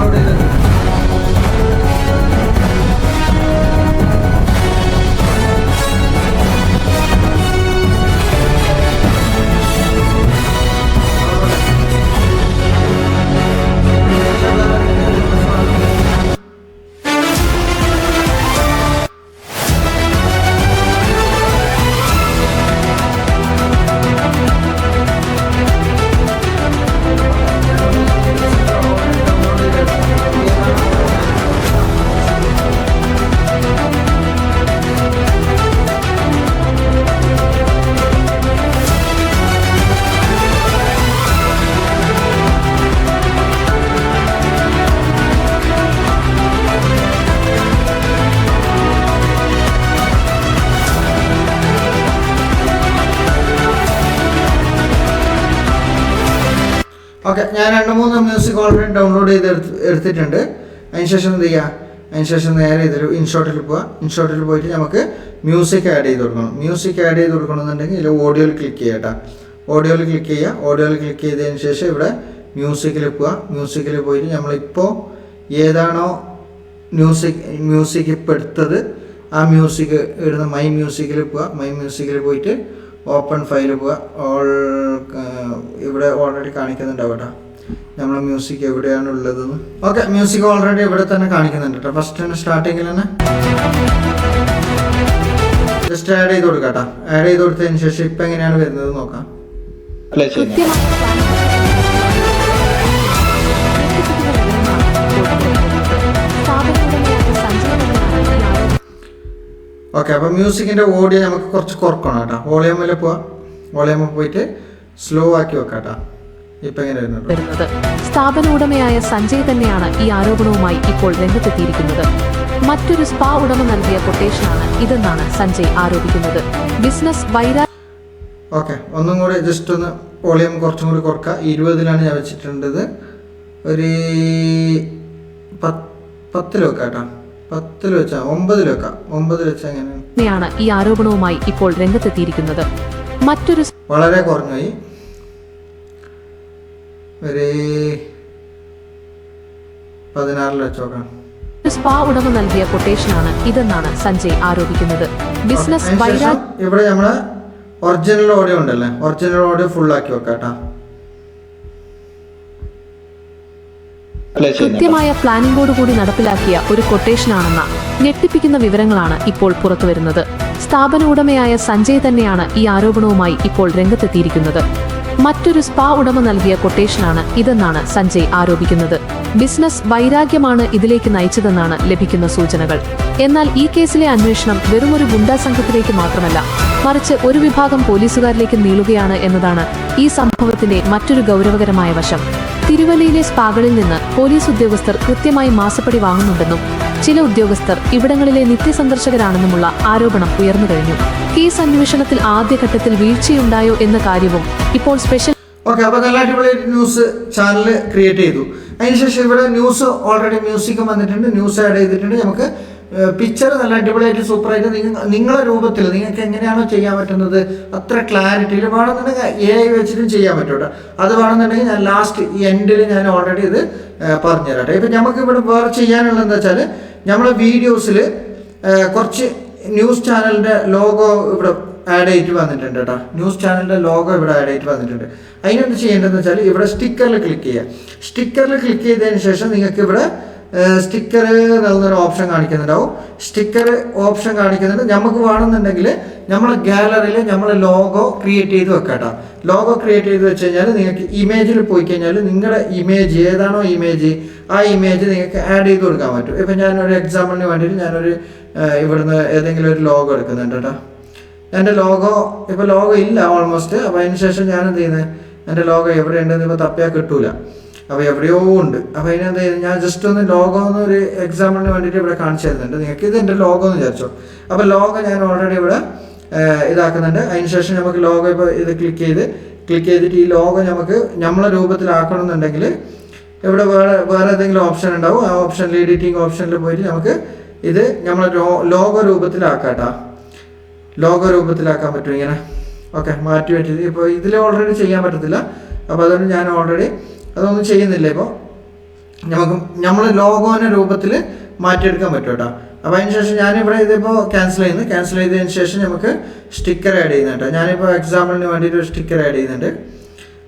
Okay, ഞാൻ 2-3 മ്യൂസിക് ഓൾറെഡി ഡൗൺലോഡ് ചെയ്ത് എടുത്തിട്ടുണ്ട്. അതിനുശേഷം എന്ത് ചെയ്യുക, അതിനുശേഷം നേരെ ഇതൊരു ഇൻഷോട്ടിൽ പോവുക. ഇൻഷോട്ടിൽ പോയിട്ട് നമുക്ക് മ്യൂസിക് ആഡ് ചെയ്ത് കൊടുക്കണം. മ്യൂസിക് ആഡ് ചെയ്ത് കൊടുക്കണമെന്നുണ്ടെങ്കിൽ ഇതിൽ ഓഡിയോയിൽ ക്ലിക്ക് ചെയ്യുക കേട്ടോ. ഓഡിയോയിൽ ക്ലിക്ക് ചെയ്യുക. ഓഡിയോയിൽ ക്ലിക്ക് ചെയ്തതിന് ശേഷം ഇവിടെ മ്യൂസിക്കിൽ പോവുക. മ്യൂസിക്കിൽ പോയിട്ട് നമ്മളിപ്പോൾ ഏതാണോ മ്യൂസിക് ഇപ്പോൾ എടുത്തത് ആ മ്യൂസിക് ഇടുന്ന മൈ മ്യൂസിക്കിൽ പോവുക. മൈ മ്യൂസിക്കിൽ പോയിട്ട് ഓപ്പൺ ഫയൽ പോവുക. ഇവിടെ ഓൾറെഡി കാണിക്കുന്നുണ്ടാവും കേട്ടോ നമ്മൾ മ്യൂസിക് എവിടെയാണ് ഉള്ളതെന്ന്. ഓക്കെ, മ്യൂസിക് ഓൾറെഡി ഇവിടെ തന്നെ കാണിക്കുന്നുണ്ട് കേട്ടോ. ഫസ്റ്റ് തന്നെ സ്റ്റാർട്ടിങ്ങിൽ തന്നെ ജസ്റ്റ് ആഡ് ചെയ്ത് കൊടുക്കാം കേട്ടോ. ആഡ് ചെയ്ത് കൊടുത്തതിന് ശേഷം ഇപ്പം എങ്ങനെയാണ് വരുന്നത് നോക്കാം. പ്ലേ ചെയ്യുന്നത്. ഓക്കെ, അപ്പോൾ മ്യൂസിക്കിൻ്റെ ഓഡിയോ നമുക്ക് കുറച്ച് കുറക്കണം കേട്ടോ. വോളിയൂമിൽ പോവാം. വോളിയൂമിൽ പോയിട്ട് സ്ലോ ആക്കി വെക്കാം കേട്ടോ. ഇപ്പം എങ്ങനെ വരുന്നത് സ്ഥാപന ഉടമയായ സഞ്ജയ് തന്നെയാണ് ഈ ആരോപണവുമായി ഇപ്പോൾ രംഗത്തെത്തിയിരിക്കുന്നത്. മറ്റൊരു സ്പാ ഉടമ നൽകിയ കൊട്ടേഷനാണ് ഇതെന്നാണ് സഞ്ജയ് ആരോപിക്കുന്നത്. ബിസിനസ് ഓക്കെ, ഒന്നും കൂടി ജസ്റ്റ് ഒന്ന് വോളിയം കുറച്ചും കൂടി കുറക്കുക. 20-ലാണ് ഞാൻ വെച്ചിട്ടുണ്ടത്. ഒരു 10 വെക്കാം കേട്ടോ. 10 വെച്ചാൽ 9 വെക്കാം. 9 വെച്ചാൽ എങ്ങനെയാണ് ഈ ആരോപണവുമായി ഇപ്പോൾ രംഗത്തെത്തിയിരിക്കുന്നത്. മറ്റൊരു വളരെ കുറഞ്ഞുപോയി. ഒരു 16 വെച്ച് നോക്കാം. സ്പാ ഉടമ നൽകിയ കൊട്ടേഷനാണ് ഇതെന്നാണ് സഞ്ജയ് ആരോപിക്കുന്നത്. ബിസിനസ് ഇവിടെ നമ്മളെ ഒറിജിനൽ ഓഡിയോ ഉണ്ടല്ലേ, ഒറിജിനൽ ഓഡിയോ ഫുൾ ആക്കി വെക്കാം കേട്ടോ. കൃത്യമായ പ്ലാനിംഗോടുകൂടി നടപ്പിലാക്കിയ ഒരു കൊട്ടേഷനാണെന്ന ഞെട്ടിപ്പിക്കുന്ന വിവരങ്ങളാണ് ഇപ്പോൾ പുറത്തുവരുന്നത്. സ്ഥാപന ഉടമയായ സഞ്ജയ് തന്നെയാണ് ഈ ആരോപണവുമായി ഇപ്പോൾ രംഗത്തെത്തിയിരിക്കുന്നത്. മറ്റൊരു സ്പാ ഉടമ നൽകിയ കൊട്ടേഷനാണ് ഇതെന്നാണ് സഞ്ജയ് ആരോപിക്കുന്നത്. ബിസിനസ് വൈരാഗ്യമാണ് ഇതിലേക്ക് നയിച്ചതെന്നാണ് ലഭിക്കുന്ന സൂചനകൾ. എന്നാൽ ഈ കേസിലെ അന്വേഷണം വെറുമൊരു ഗുണ്ടാ സംഘത്തിലേക്ക് മാത്രമല്ല, മറിച്ച് ഒരു വിഭാഗം പോലീസുകാരിലേക്ക് നീളുകയാണ് എന്നതാണ് ഈ സംഭവത്തിന്റെ മറ്റൊരു ഗൗരവകരമായ വശം. തിരുവല്ലയിലെ സ്പാകളിൽ നിന്ന് പോലീസ് ഉദ്യോഗസ്ഥർ കൃത്യമായി മാസപ്പടി വാങ്ങുന്നുണ്ടെന്നും ചില ഉദ്യോഗസ്ഥർ ഇവിടങ്ങളിലെ നിത്യസന്ദർശകരാണെന്നുമുള്ള ആരോപണം ഉയർന്നു കഴിഞ്ഞു. കേസ് അന്വേഷണത്തിൽ ആദ്യഘട്ടത്തിൽ വീഴ്ചയുണ്ടായോ എന്ന കാര്യവും ഇപ്പോൾ സ്പെഷ്യൽ അപ്പോൾ നല്ല അടിപൊളി ന്യൂസ് ചാനൽ ക്രിയേറ്റ് ചെയ്തു. അതിനുശേഷം ഇവിടെ ന്യൂസ് ഓൾറെഡി മ്യൂസിക്കും വന്നിട്ടുണ്ട്, ന്യൂസ് ആഡ് ചെയ്തിട്ടുണ്ട്. നമുക്ക് പിക്ചർ നല്ല അടിപൊളിയായിട്ട് സൂപ്പറായിട്ട് നിങ്ങളെ രൂപത്തിൽ നിങ്ങൾക്ക് എങ്ങനെയാണോ ചെയ്യാൻ പറ്റുന്നത് അത്ര ക്ലാരിറ്റിയിൽ വേണമെന്നുണ്ടെങ്കിൽ AI വെച്ചിട്ടും ചെയ്യാൻ പറ്റും കേട്ടോ. അത് വേണമെന്നുണ്ടെങ്കിൽ ഞാൻ ലാസ്റ്റ് എൻഡിൽ ഞാൻ ഓൾറെഡി ഇത് പറഞ്ഞുതരാം കേട്ടോ. ഇപ്പം നമുക്ക് ഇവിടെ വേറെ ചെയ്യാനുള്ളതെന്ന് വെച്ചാൽ നമ്മളെ വീഡിയോസിൽ കുറച്ച് ന്യൂസ് ചാനലിൻ്റെ ലോഗോ ഇവിടെ ആഡ് ചെയ്തിട്ട് വന്നിട്ടുണ്ട് കേട്ടോ. ന്യൂസ് ചാനലിൻ്റെ ലോഗോ ഇവിടെ ആഡ് ചെയ്തിട്ട് വന്നിട്ടുണ്ട്. അതിനെന്ത് ചെയ്യേണ്ടതെന്ന് വെച്ചാൽ ഇവിടെ സ്റ്റിക്കറിൽ ക്ലിക്ക് ചെയ്യുക. സ്റ്റിക്കറിൽ ക്ലിക്ക് ചെയ്തതിന് ശേഷം നിങ്ങൾക്ക് ഇവിടെ സ്റ്റിക്കർ നൽകുന്നൊരു ഓപ്ഷൻ കാണിക്കുന്നുണ്ടാവും. സ്റ്റിക്കർ ഓപ്ഷൻ കാണിക്കുന്നുണ്ട്. നമുക്ക് വേണമെന്നുണ്ടെങ്കിൽ നമ്മളെ ഗാലറിയിൽ നമ്മൾ ലോഗോ ക്രിയേറ്റ് ചെയ്ത് വെക്കാം കേട്ടോ. ലോഗോ ക്രിയേറ്റ് ചെയ്ത് വെച്ച് കഴിഞ്ഞാൽ നിങ്ങൾക്ക് ഇമേജിൽ പോയി കഴിഞ്ഞാൽ നിങ്ങളുടെ ഇമേജ് ഏതാണോ ഇമേജ് ആ ഇമേജ് നിങ്ങൾക്ക് ആഡ് ചെയ്ത് കൊടുക്കാൻ പറ്റും. ഇപ്പം ഞാനൊരു എക്സാമ്പിളിന് വേണ്ടിയിട്ട് ഞാനൊരു ഇവിടുന്ന് ഏതെങ്കിലും ഒരു ലോഗോ എടുക്കുന്നുണ്ട് കേട്ടോ. എൻ്റെ ലോഗോ ഇപ്പോൾ ലോഗോ ഇല്ല ഓൾമോസ്റ്റ്. അപ്പോൾ അതിന് ശേഷം ഞാൻ എന്ത് ചെയ്യുന്നത്, എൻ്റെ ലോഗോ എവിടെ ഉണ്ടെന്ന് ഇപ്പോൾ തപ്പിയാൽ കിട്ടൂല. അപ്പോൾ എവിടെയോ ഉണ്ട്. അപ്പോൾ അതിനെന്ത് ചെയ്യുന്നത്, ഞാൻ ജസ്റ്റ് ഒന്ന് ലോഗോ എന്നൊരു എക്സാമ്പിളിന് വേണ്ടിയിട്ട് ഇവിടെ കാണിച്ചു തരുന്നുണ്ട്. നിങ്ങൾക്ക് ഇത് എൻ്റെ ലോഗോ എന്ന് വിചാരിച്ചോ. അപ്പോൾ ലോഗോ ഞാൻ ഓൾറെഡി ഇവിടെ ഇതാക്കുന്നുണ്ട്. അതിന് ശേഷം നമുക്ക് ലോഗോ ഇപ്പോൾ ഇത് ക്ലിക്ക് ചെയ്തിട്ട് ഈ ലോഗോ നമുക്ക് നമ്മളെ രൂപത്തിലാക്കണമെന്നുണ്ടെങ്കിൽ ഇവിടെ വേറെ ഏതെങ്കിലും ഓപ്ഷൻ ഉണ്ടാവും. ആ ഓപ്ഷനിൽ എഡിറ്റിംഗ് ഓപ്ഷനിൽ പോയിട്ട് നമുക്ക് ഇത് നമ്മളെ ലോഗോ രൂപത്തിലാക്കാം കേട്ടോ. ലോഗോ രൂപത്തിലാക്കാൻ പറ്റും ഇങ്ങനെ. ഓക്കെ, മാറ്റി വെച്ചിട്ട് ഇപ്പോൾ ഇതിൽ ഓൾറെഡി ചെയ്യാൻ പറ്റത്തില്ല. അപ്പോൾ അതുകൊണ്ട് ഞാൻ ഓൾറെഡി അതൊന്നും ചെയ്യുന്നില്ല. ഇപ്പോൾ നമുക്ക് നമ്മൾ ലോഗോൻ്റെ രൂപത്തിൽ മാറ്റിയെടുക്കാൻ പറ്റും കേട്ടോ. അപ്പോൾ അതിന് ശേഷം ഞാനിവിടെ ഇതിപ്പോൾ ക്യാൻസൽ ചെയ്തതിന് ശേഷം നമുക്ക് സ്റ്റിക്കർ ആഡ് ചെയ്യുന്നുണ്ട്. ഞാനിപ്പോൾ എക്സാമ്പിളിന് വേണ്ടിയിട്ട് ഒരു സ്റ്റിക്കർ ആഡ് ചെയ്യുന്നുണ്ട്.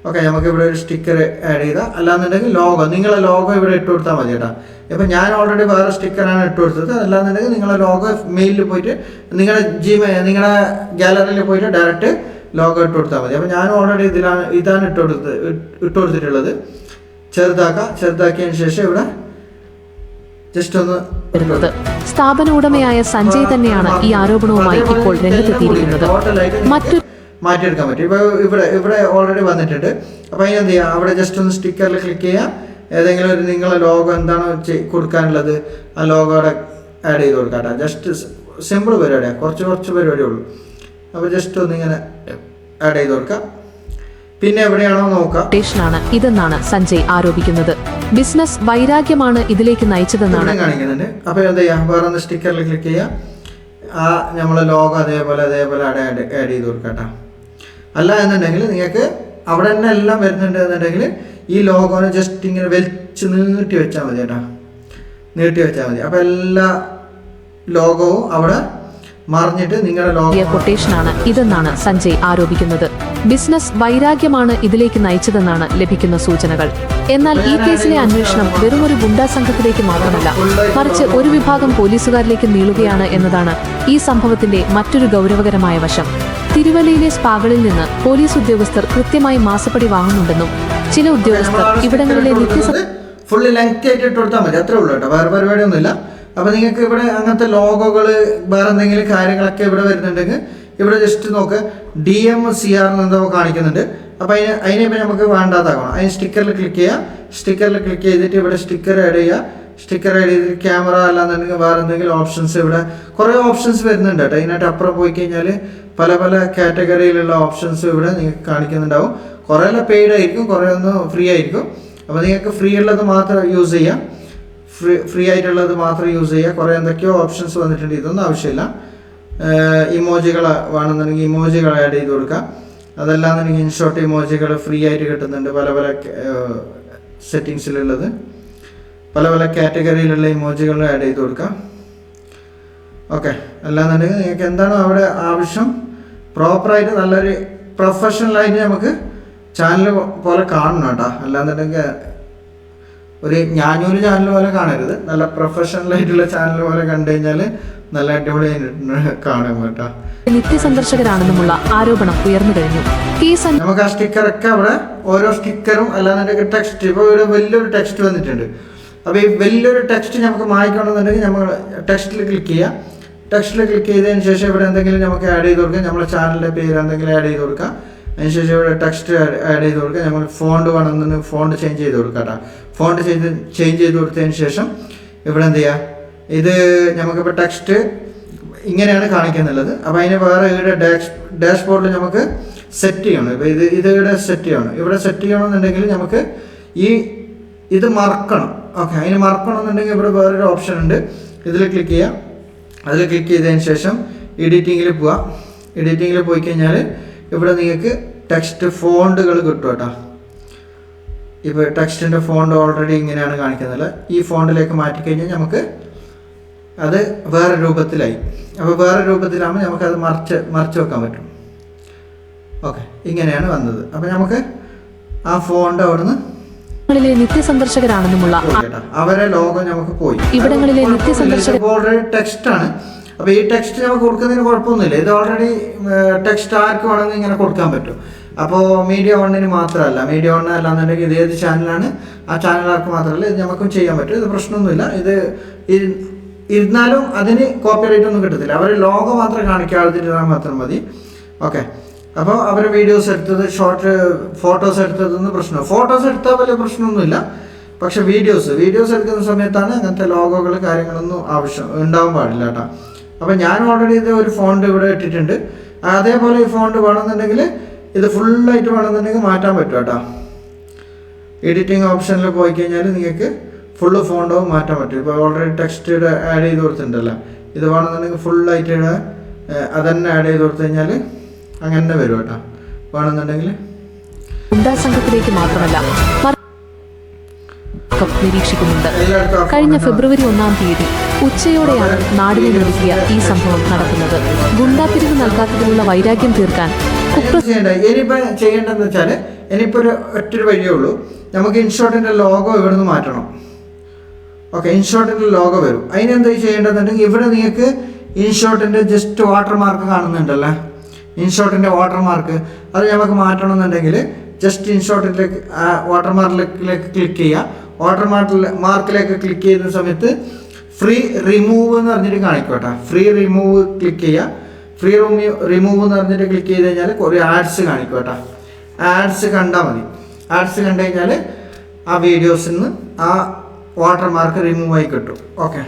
ഓക്കെ, നമുക്ക് ഇവിടെ ഒരു സ്റ്റിക്കർ ആഡ് ചെയ്താൽ, അല്ലാന്നുണ്ടെങ്കിൽ ലോഗോ നിങ്ങളെ ലോഗോ ഇവിടെ ഇട്ട് കൊടുത്താൽ മതി കേട്ടോ. ഇപ്പം ഞാൻ ഓൾറെഡി വേറെ സ്റ്റിക്കറാണ് ഇട്ട് കൊടുത്തത്. അല്ലാന്നുണ്ടെങ്കിൽ നിങ്ങളെ ലോഗോ മെയിലിൽ പോയിട്ട് നിങ്ങളുടെ ഗാലറിയിൽ പോയിട്ട് ഡയറക്റ്റ് ലോഗോ ഇട്ട് കൊടുത്താൽ മതി. അപ്പോൾ ഞാൻ ഓൾറെഡി ഇതാണ് ഇട്ട് കൊടുത്തിട്ടുള്ളത്. ചെറുതാക്കിയതിന് ശേഷം ഇവിടെ ജസ്റ്റ് ഒന്ന് വരുന്നത്. സ്ഥാപന ഉടമയായ സഞ്ജയ് തന്നെയാണ് ഈ ആരോപണവുമായി ഇപ്പോൾ രംഗത്തെത്തിയിരിക്കുന്നത്. മാറ്റിയെടുക്കാൻ പറ്റും. ഇപ്പോൾ ഇവിടെ ഓൾറെഡി വന്നിട്ടുണ്ട്. അപ്പോൾ അതിനെന്ത് ചെയ്യുക, അവിടെ ജസ്റ്റ് ഒന്ന് സ്റ്റിക്കറിൽ ക്ലിക്ക് ചെയ്യുക. ഏതെങ്കിലും ഒരു നിങ്ങളെ ലോഗോ എന്താണോ കൊടുക്കാനുള്ളത് ആ ലോഗോ അവിടെ ആഡ് ചെയ്ത് കൊടുക്കാം കേട്ടോ. ജസ്റ്റ് സിമ്പിൾ പരിപാടിയാണ്, കുറച്ച് പരിപാടിയേ ഉള്ളൂ. അപ്പോൾ ജസ്റ്റ് ഒന്ന് ഇങ്ങനെ ആഡ് ചെയ്ത് കൊടുക്കാം. പിന്നെ എവിടെയാണോ നോക്കാം ാണ് ഇതെന്നാണ് സഞ്ജയ് ആരോപിക്കുന്നത്. ബിസിനസ് വൈരാഗ്യമാണ് ഇതിലേക്ക് നയിച്ചതെന്നാണ് കാണിക്കുന്നുണ്ട്. അപ്പോൾ എന്ത് ചെയ്യാം, വേറെ ഒന്ന് സ്റ്റിക്കറിൽ ക്ലിക്ക് ചെയ്യാം. ആ നമ്മളെ ലോഗോ അതേപോലെ ആഡ് ചെയ്ത് കൊടുക്കാം കേട്ടോ. അല്ല എന്നുണ്ടെങ്കിൽ നിങ്ങൾക്ക് അവിടെ തന്നെ എല്ലാം വരുന്നുണ്ട് എന്നുണ്ടെങ്കിൽ ഈ ലോഗോനെ ജസ്റ്റ് ഇങ്ങനെ വലിച്ച് നീട്ടി വെച്ചാൽ മതി കേട്ടോ. അപ്പോൾ എല്ലാ ലോഗോവും അവിടെ മറിഞ്ഞിട്ട് നിങ്ങളുടെ ലോഗോ കൊട്ടേഷനാണ് ഇതെന്നാണ് സഞ്ജയ് ആരോപിക്കുന്നത്. ബിസിനസ് വൈരാഗ്യമാണ് ഇതിലേക്ക് നയിച്ചതെന്നാണ് ലഭിക്കുന്ന സൂചനകൾ. എന്നാൽ ഈ കേസിലെ അന്വേഷണം വെറുമൊരു ഗുണ്ടാ സംഘത്തിലേക്ക് മാത്രമല്ല, മറിച്ച് ഒരു വിഭാഗം പോലീസുകാരിലേക്ക് നീളുകയാണ് എന്നതാണ് ഈ സംഭവത്തിന്റെ മറ്റൊരു ഗൗരവകരമായ വശം. തിരുവല്ലയിലെ സ്പാകളിൽ നിന്ന് പോലീസ് ഉദ്യോഗസ്ഥർ കൃത്യമായി മാസപ്പടി വാങ്ങുന്നുണ്ടെന്നും ചില ഉദ്യോഗസ്ഥർ ഇവിടങ്ങളിലെ ഫുള്ള് ലെങ്ത് ആയിട്ട് ഇട്ട് കൊടുത്താൽ മതി, അത്രേ ഉള്ളൂ കേട്ടോ. വേറെ പരിപാടിയൊന്നുമില്ല. അപ്പോൾ നിങ്ങൾക്ക് ഇവിടെ അങ്ങനത്തെ ലോഗോകൾ വേറെ എന്തെങ്കിലും കാര്യങ്ങളൊക്കെ ഇവിടെ വരുന്നുണ്ടെങ്കിൽ ഇവിടെ ജസ്റ്റ് നോക്ക് DMCR എന്നെന്തോ കാണിക്കുന്നുണ്ട്. അപ്പോൾ അതിനിപ്പോൾ നമുക്ക് വേണ്ടാതാക്കണം. അതിന് സ്റ്റിക്കറിൽ ക്ലിക്ക് ചെയ്യുക. സ്റ്റിക്കറിൽ ക്ലിക്ക് ചെയ്തിട്ട് ഇവിടെ സ്റ്റിക്കർ ആഡ് ചെയ്യുക. സ്റ്റിക്കർ ആഡ് ചെയ്തിട്ട് ക്യാമറ അല്ലാന്നുണ്ടെങ്കിൽ വേറെ എന്തെങ്കിലും ഓപ്ഷൻസ് ഇവിടെ കുറേ ഓപ്ഷൻസ് വരുന്നുണ്ട് കേട്ടോ. ഇതിനായിട്ട് അപ്പുറം പോയി കഴിഞ്ഞാൽ പല കാറ്റഗറിയിലുള്ള ഓപ്ഷൻസ് ഇവിടെ നിങ്ങൾക്ക് കാണിക്കുന്നുണ്ടാവും. കുറേയെല്ലാം പെയ്ഡ് ആയിരിക്കും, കുറേ ഒന്ന് ഫ്രീ ആയിരിക്കും. അപ്പോൾ നിങ്ങൾക്ക് ഫ്രീ ഉള്ളത് മാത്രം യൂസ് ചെയ്യാം. ഫ്രീ ആയിട്ടുള്ളത് മാത്രം യൂസ് ചെയ്യുക. കുറേ എന്തൊക്കെയോ ഓപ്ഷൻസ് വന്നിട്ടുണ്ട്. ഇതൊന്നും ആവശ്യമില്ല. ഇമോജികൾ വേണമെന്നുണ്ടെങ്കിൽ ഇമോജികൾ ആഡ് ചെയ്ത് കൊടുക്കാം. അതല്ലാന്നുണ്ടെങ്കിൽ ഇൻഷോട്ട് ഇമോജികൾ ഫ്രീ ആയിട്ട് കിട്ടുന്നുണ്ട്. പല സെറ്റിങ്സിലുള്ളത് പല കാറ്റഗറിയിലുള്ള ഇമോജികൾ ആഡ് ചെയ്ത് കൊടുക്കാം. ഓക്കെ, അല്ലാന്നുണ്ടെങ്കിൽ നിങ്ങൾക്ക് എന്താണോ അവിടെ ആവശ്യം പ്രോപ്പറായിട്ട് നല്ലൊരു പ്രൊഫഷണലായിട്ട് നമുക്ക് ചാനൽ പോലെ കാണണം കേട്ടോ. അല്ലാന്നുണ്ടെങ്കിൽ ഒരു ഞാനൊരു ചാനൽ പോലെ കാണരുത്, നല്ല പ്രൊഫഷണലായിട്ടുള്ള ചാനൽ പോലെ കണ്ടു കഴിഞ്ഞാൽ നല്ല അടിപൊളിയായിട്ട് കാണാൻ കേട്ടോ. നിത്യസന്ദർശകരാണെന്നുമുള്ള ആരോപണം ഉയർന്നു കഴിഞ്ഞു. നമുക്ക് ആ സ്റ്റിക്കറൊക്കെ അവിടെ ഓരോ സ്റ്റിക്കറും അല്ലാന്നുണ്ടെങ്കിൽ ടെക്സ്റ്റ്, ഇപ്പോൾ ഇവിടെ വലിയൊരു ടെക്സ്റ്റ് വന്നിട്ടുണ്ട്. അപ്പോൾ ഈ വലിയൊരു ടെക്സ്റ്റ് നമുക്ക് മായ്ക്കണമെന്നുണ്ടെങ്കിൽ നമ്മൾ ടെക്സ്റ്റിൽ ക്ലിക്ക് ചെയ്യാം. ടെക്സ്റ്റിൽ ക്ലിക്ക് ചെയ്തതിന് ശേഷം ഇവിടെ എന്തെങ്കിലും നമുക്ക് ആഡ് ചെയ്ത് കൊടുക്കാം. നമ്മളെ ചാനലിൻ്റെ പേര് എന്തെങ്കിലും ആഡ് ചെയ്ത് കൊടുക്കാം. അതിനുശേഷം ഇവിടെ ടെക്സ്റ്റ് ആഡ് ചെയ്ത് കൊടുക്കുക. നമ്മൾ ഫോണ്ട് വേണമെന്നുണ്ടെങ്കിൽ ഫോണ്ട് ചേഞ്ച് ചെയ്ത് കൊടുക്കാം കേട്ടോ. ഫോണ്ട് ചേഞ്ച് ചെയ്ത് കൊടുത്തതിന് ശേഷം ഇവിടെ എന്ത് ചെയ്യുക, ഇത് നമുക്കിപ്പോൾ ടെക്സ്റ്റ് ഇങ്ങനെയാണ് കാണിക്കുന്നുള്ളത്. അപ്പോൾ അതിന് വേറെ ഇവിടെ ഡാഷ്ബോർഡിൽ നമുക്ക് സെറ്റ് ചെയ്യണം. ഇപ്പോൾ ഇത് ഇവിടെ സെറ്റ് ചെയ്യണം. ഇവിടെ സെറ്റ് ചെയ്യണമെന്നുണ്ടെങ്കിൽ നമുക്ക് ഇത് മറക്കണം. ഓക്കെ, അതിന് മറക്കണമെന്നുണ്ടെങ്കിൽ ഇവിടെ വേറൊരു ഓപ്ഷൻ ഉണ്ട്. ഇതിൽ ക്ലിക്ക് ചെയ്യാം. അതിൽ ക്ലിക്ക് ചെയ്തതിന് ശേഷം എഡിറ്റിങ്ങിൽ പോവാം. എഡിറ്റിങ്ങിൽ പോയി കഴിഞ്ഞാൽ ഇവിടെ നിങ്ങൾക്ക് ടെക്സ്റ്റ് ഫോണ്ടുകൾ കിട്ടും കേട്ടോ. ഇപ്പോൾ ടെക്സ്റ്റിൻ്റെ ഫോണ്ട് ഓൾറെഡി ഇങ്ങനെയാണ് കാണിക്കുന്നത്. ഈ ഫോണ്ടിലേക്ക് മാറ്റിക്കഴിഞ്ഞാൽ നമുക്ക് അത് വേറെ രൂപത്തിലായി. അപ്പോൾ വേറെ രൂപത്തിലാകുമ്പോൾ നമുക്കത് മറിച്ച് വെക്കാൻ പറ്റും. ഓക്കെ, ഇങ്ങനെയാണ് വന്നത്. അപ്പോൾ നമുക്ക് ആ ഫോണിൻ്റെ അവിടുന്ന് ഇവിടങ്ങളിലെ നിത്യസന്ദർശകരാണെന്നുമുള്ള അവരെ ലോഗോ നമുക്ക് പോയി. ഇവിടങ്ങളിലെ നിത്യസന്ദർശകർ ഓൾറെഡി ടെക്സ്റ്റ് ആണ്. അപ്പോൾ ഈ ടെക്സ്റ്റ് നമുക്ക് കൊടുക്കുന്നതിന് കുഴപ്പമൊന്നുമില്ല. ഇത് ഓൾറെഡി ടെക്സ്റ്റ് ആർക്ക് വേണമെങ്കിൽ ഇങ്ങനെ കൊടുക്കാൻ പറ്റും. അപ്പോൾ മീഡിയ വണ്ണിന് മാത്രമല്ല, മീഡിയ വണ്ണ് അല്ലാന്നുണ്ടെങ്കിൽ ഇത് ഏത് ചാനലാണ്, ആ ചാനലുകാർക്ക് മാത്രമല്ല, ഇത് നമുക്കും ചെയ്യാൻ പറ്റും. ഇത് പ്രശ്നമൊന്നുമില്ല. ഇത് ഇരുന്നാലും അതിന് കോപ്പിറൈറ്റ് ഒന്നും കിട്ടത്തില്ല. അവർ ലോഗോ മാത്രം കാണിക്കാതിരുന്നാൽ മാത്രം മതി. ഓക്കെ, അപ്പോൾ അവർ വീഡിയോസ് എടുത്തത്, ഫോട്ടോസ് എടുത്തതെന്ന് പ്രശ്നം. ഫോട്ടോസ് എടുത്താൽ വലിയ പ്രശ്നമൊന്നുമില്ല. പക്ഷെ വീഡിയോസ് എടുക്കുന്ന സമയത്താണ് അങ്ങനത്തെ ലോഗോകൾ കാര്യങ്ങളൊന്നും ഉണ്ടാവാൻ പാടില്ല കേട്ടോ. അപ്പോൾ ഞാൻ ഓൾറെഡി ഇത് ഒരു ഫോണ്ട് ഇവിടെ ഇട്ടിട്ടുണ്ട്. അതേപോലെ ഈ ഫോണ്ട് വേണമെന്നുണ്ടെങ്കിൽ ഇത് ഫുള്ളായിട്ട് വേണമെന്നുണ്ടെങ്കിൽ മാറ്റാൻ പറ്റും കേട്ടോ. എഡിറ്റിംഗ് ഓപ്ഷനിൽ പോയി കഴിഞ്ഞാൽ നിങ്ങൾക്ക് ഫുള്ള് ഫോണ്ടോ മാറ്റാൻ പറ്റും. ഇപ്പോൾ ഓൾറെഡി ടെക്സ്റ്റ് ആഡ് ചെയ്ത് കൊടുത്തിട്ടുണ്ടല്ലോ. ഇത് വേണമെന്നുണ്ടെങ്കിൽ ഫുള്ളായിട്ട് അതന്നെ ആഡ് ചെയ്ത് കൊടുത്തു കഴിഞ്ഞാൽ അങ്ങനെ വരും കേട്ടോ. വേണമെന്നുണ്ടെങ്കിൽ ഗുണ്ടാ സംഘത്തിലേക്ക് മാത്രമല്ല നിരീക്ഷിക്കുന്നുണ്ട്. കഴിഞ്ഞ ഫെബ്രുവരി 1-ാം തീയതി ഉച്ചയോടെയാണ് നാടിനെ നടുക്കിയ ഈ സംഭവം നടക്കുന്നത്. ഗുണ്ടാപിരിവ് നൽകാത്തതിനുള്ള വൈരാഗ്യം തീർക്കാൻ ഇനിയിപ്പോൾ ചെയ്യേണ്ടതെന്ന് വെച്ചാൽ ഇനിയിപ്പോൾ ഒറ്റൊരു വഴിയേ ഉള്ളൂ. നമുക്ക് ഇൻഷോട്ടിൻ്റെ ലോഗോ ഇവിടുന്ന് മാറ്റണം. ഓക്കെ, ഇൻഷോട്ടിൻ്റെ ലോഗോ വരും. അതിനെന്താ ചെയ്യേണ്ടതെന്നുണ്ടെങ്കിൽ ഇവിടെ നിങ്ങൾക്ക് ഇൻഷോട്ടിൻ്റെ ജസ്റ്റ് വാട്ടർമാർക്ക് കാണുന്നുണ്ടല്ലേ, ഇൻഷോട്ടിൻ്റെ വാട്ടർമാർക്ക്, അത് നമുക്ക് മാറ്റണമെന്നുണ്ടെങ്കിൽ ജസ്റ്റ് ഇൻഷോട്ടിലേക്ക് വാട്ടർമാർക്കിലേക്ക് ക്ലിക്ക് ചെയ്യുക. വാട്ടർമാർക്കിലേക്ക് ക്ലിക്ക് ചെയ്യുന്ന സമയത്ത് ഫ്രീ റിമൂവ് എന്ന് പറഞ്ഞിട്ട് കാണിക്കോട്ടെ. ഫ്രീ റിമൂവ് ക്ലിക്ക് ചെയ്യുക. ഫ്രീ റിമൂവ് എന്ന് പറഞ്ഞിട്ട് ക്ലിക്ക് ചെയ്ത് കഴിഞ്ഞാൽ കുറേ ആഡ്സ് കാണിക്കോട്ടെ. ആഡ്സ് കണ്ടാൽ മതി. ആഡ്സ് കണ്ടു കഴിഞ്ഞാൽ ആ വീഡിയോസിൽ നിന്ന് ആ വാട്ടർമാർക്ക് റിമൂവ് ആയി കിട്ടും. ഓക്കെ,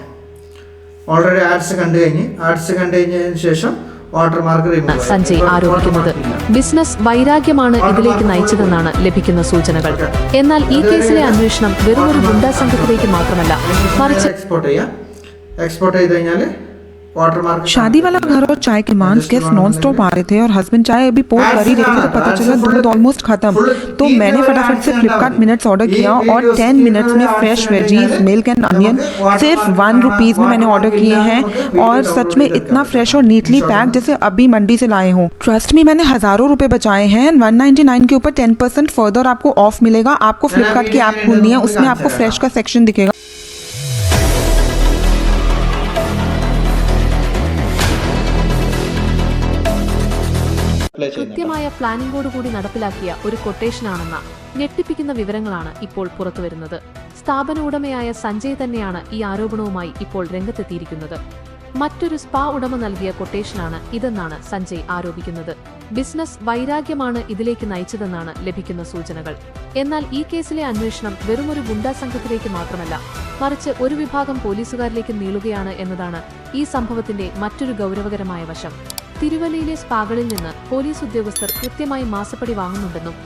ഓൾറെഡി ആഡ്സ് കണ്ടുകഴിഞ്ഞതിന് ശേഷം സഞ്ജയ് ആരോപിക്കുന്നത് ബിസിനസ് വൈരാഗ്യമാണ് ഇതിലേക്ക് നയിച്ചതെന്നാണ് ലഭിക്കുന്ന സൂചനകൾ. എന്നാൽ ഈ കേസിലെ അന്വേഷണം വെറുമൊരു ഗുണ്ടാ സംഘത്തിലേക്ക് മാത്രമല്ല, മറിച്ച് എക്സ്പോർട്ട് ചെയ്ത് കഴിഞ്ഞാൽ शादी वाला घर और चाय की मांग गेस्ट नॉन स्टॉप आ रहे थे और हस्बैंड चाय अभी पोर कर ही रहे थे तो पता चला दूध ऑलमोस्ट खत्म. तो मैंने फटाफट से फ्लिपकार्ट मिनट्स ऑर्डर किया और 10 मिनट्स में fresh veggies, milk and onion सिर्फ 1 रुपीज में मैंने ऑर्डर किए हैं और सच में इतना फ्रेश और नीटली पैक जैसे अभी मंडी से लाए हों. ट्रस्ट मी, मैंने हजारों रुपए बचाए हैं. 199 के ऊपर 10% फर्दर आपको ऑफ मिलेगा. आपको फ्लिपकार्ट की ऐप खोलनी है, उसमें आपको फ्रेश का सेक्शन दिखेगा. കൃത്യമായ പ്ലാനിംഗോടുകൂടി നടപ്പിലാക്കിയ ഒരു കൊട്ടേഷനാണെന്ന ഞെട്ടിപ്പിക്കുന്ന വിവരങ്ങളാണ് ഇപ്പോൾ പുറത്തുവരുന്നത്. സ്ഥാപന ഉടമയായ സഞ്ജയ് തന്നെയാണ് ഈ ആരോപണവുമായി ഇപ്പോൾ രംഗത്തെത്തിയിരിക്കുന്നത്. മറ്റൊരു സ്പാ ഉടമ നൽകിയ കൊട്ടേഷനാണ് ഇതെന്നാണ് സഞ്ജയ് ആരോപിക്കുന്നത്. ബിസിനസ് വൈരാഗ്യമാണ് ഇതിലേക്ക് നയിച്ചതെന്നാണ് ലഭിക്കുന്ന സൂചനകൾ. എന്നാൽ ഈ കേസിലെ അന്വേഷണം വെറുമൊരു ഗുണ്ടാ സംഘത്തിലേക്ക് മാത്രമല്ല, മറിച്ച് ഒരു വിഭാഗം പോലീസുകാരിലേക്ക് നീളുകയാണ് എന്നതാണ് ഈ സംഭവത്തിന്റെ മറ്റൊരു ഗൗരവകരമായ വശം. തിരുവല്ലയിലെ സ്പാകളിൽ നിന്ന് പോലീസ് ഉദ്യോഗസ്ഥർ കൃത്യമായി മാസപ്പടി വാങ്ങുന്നുണ്ടെന്നും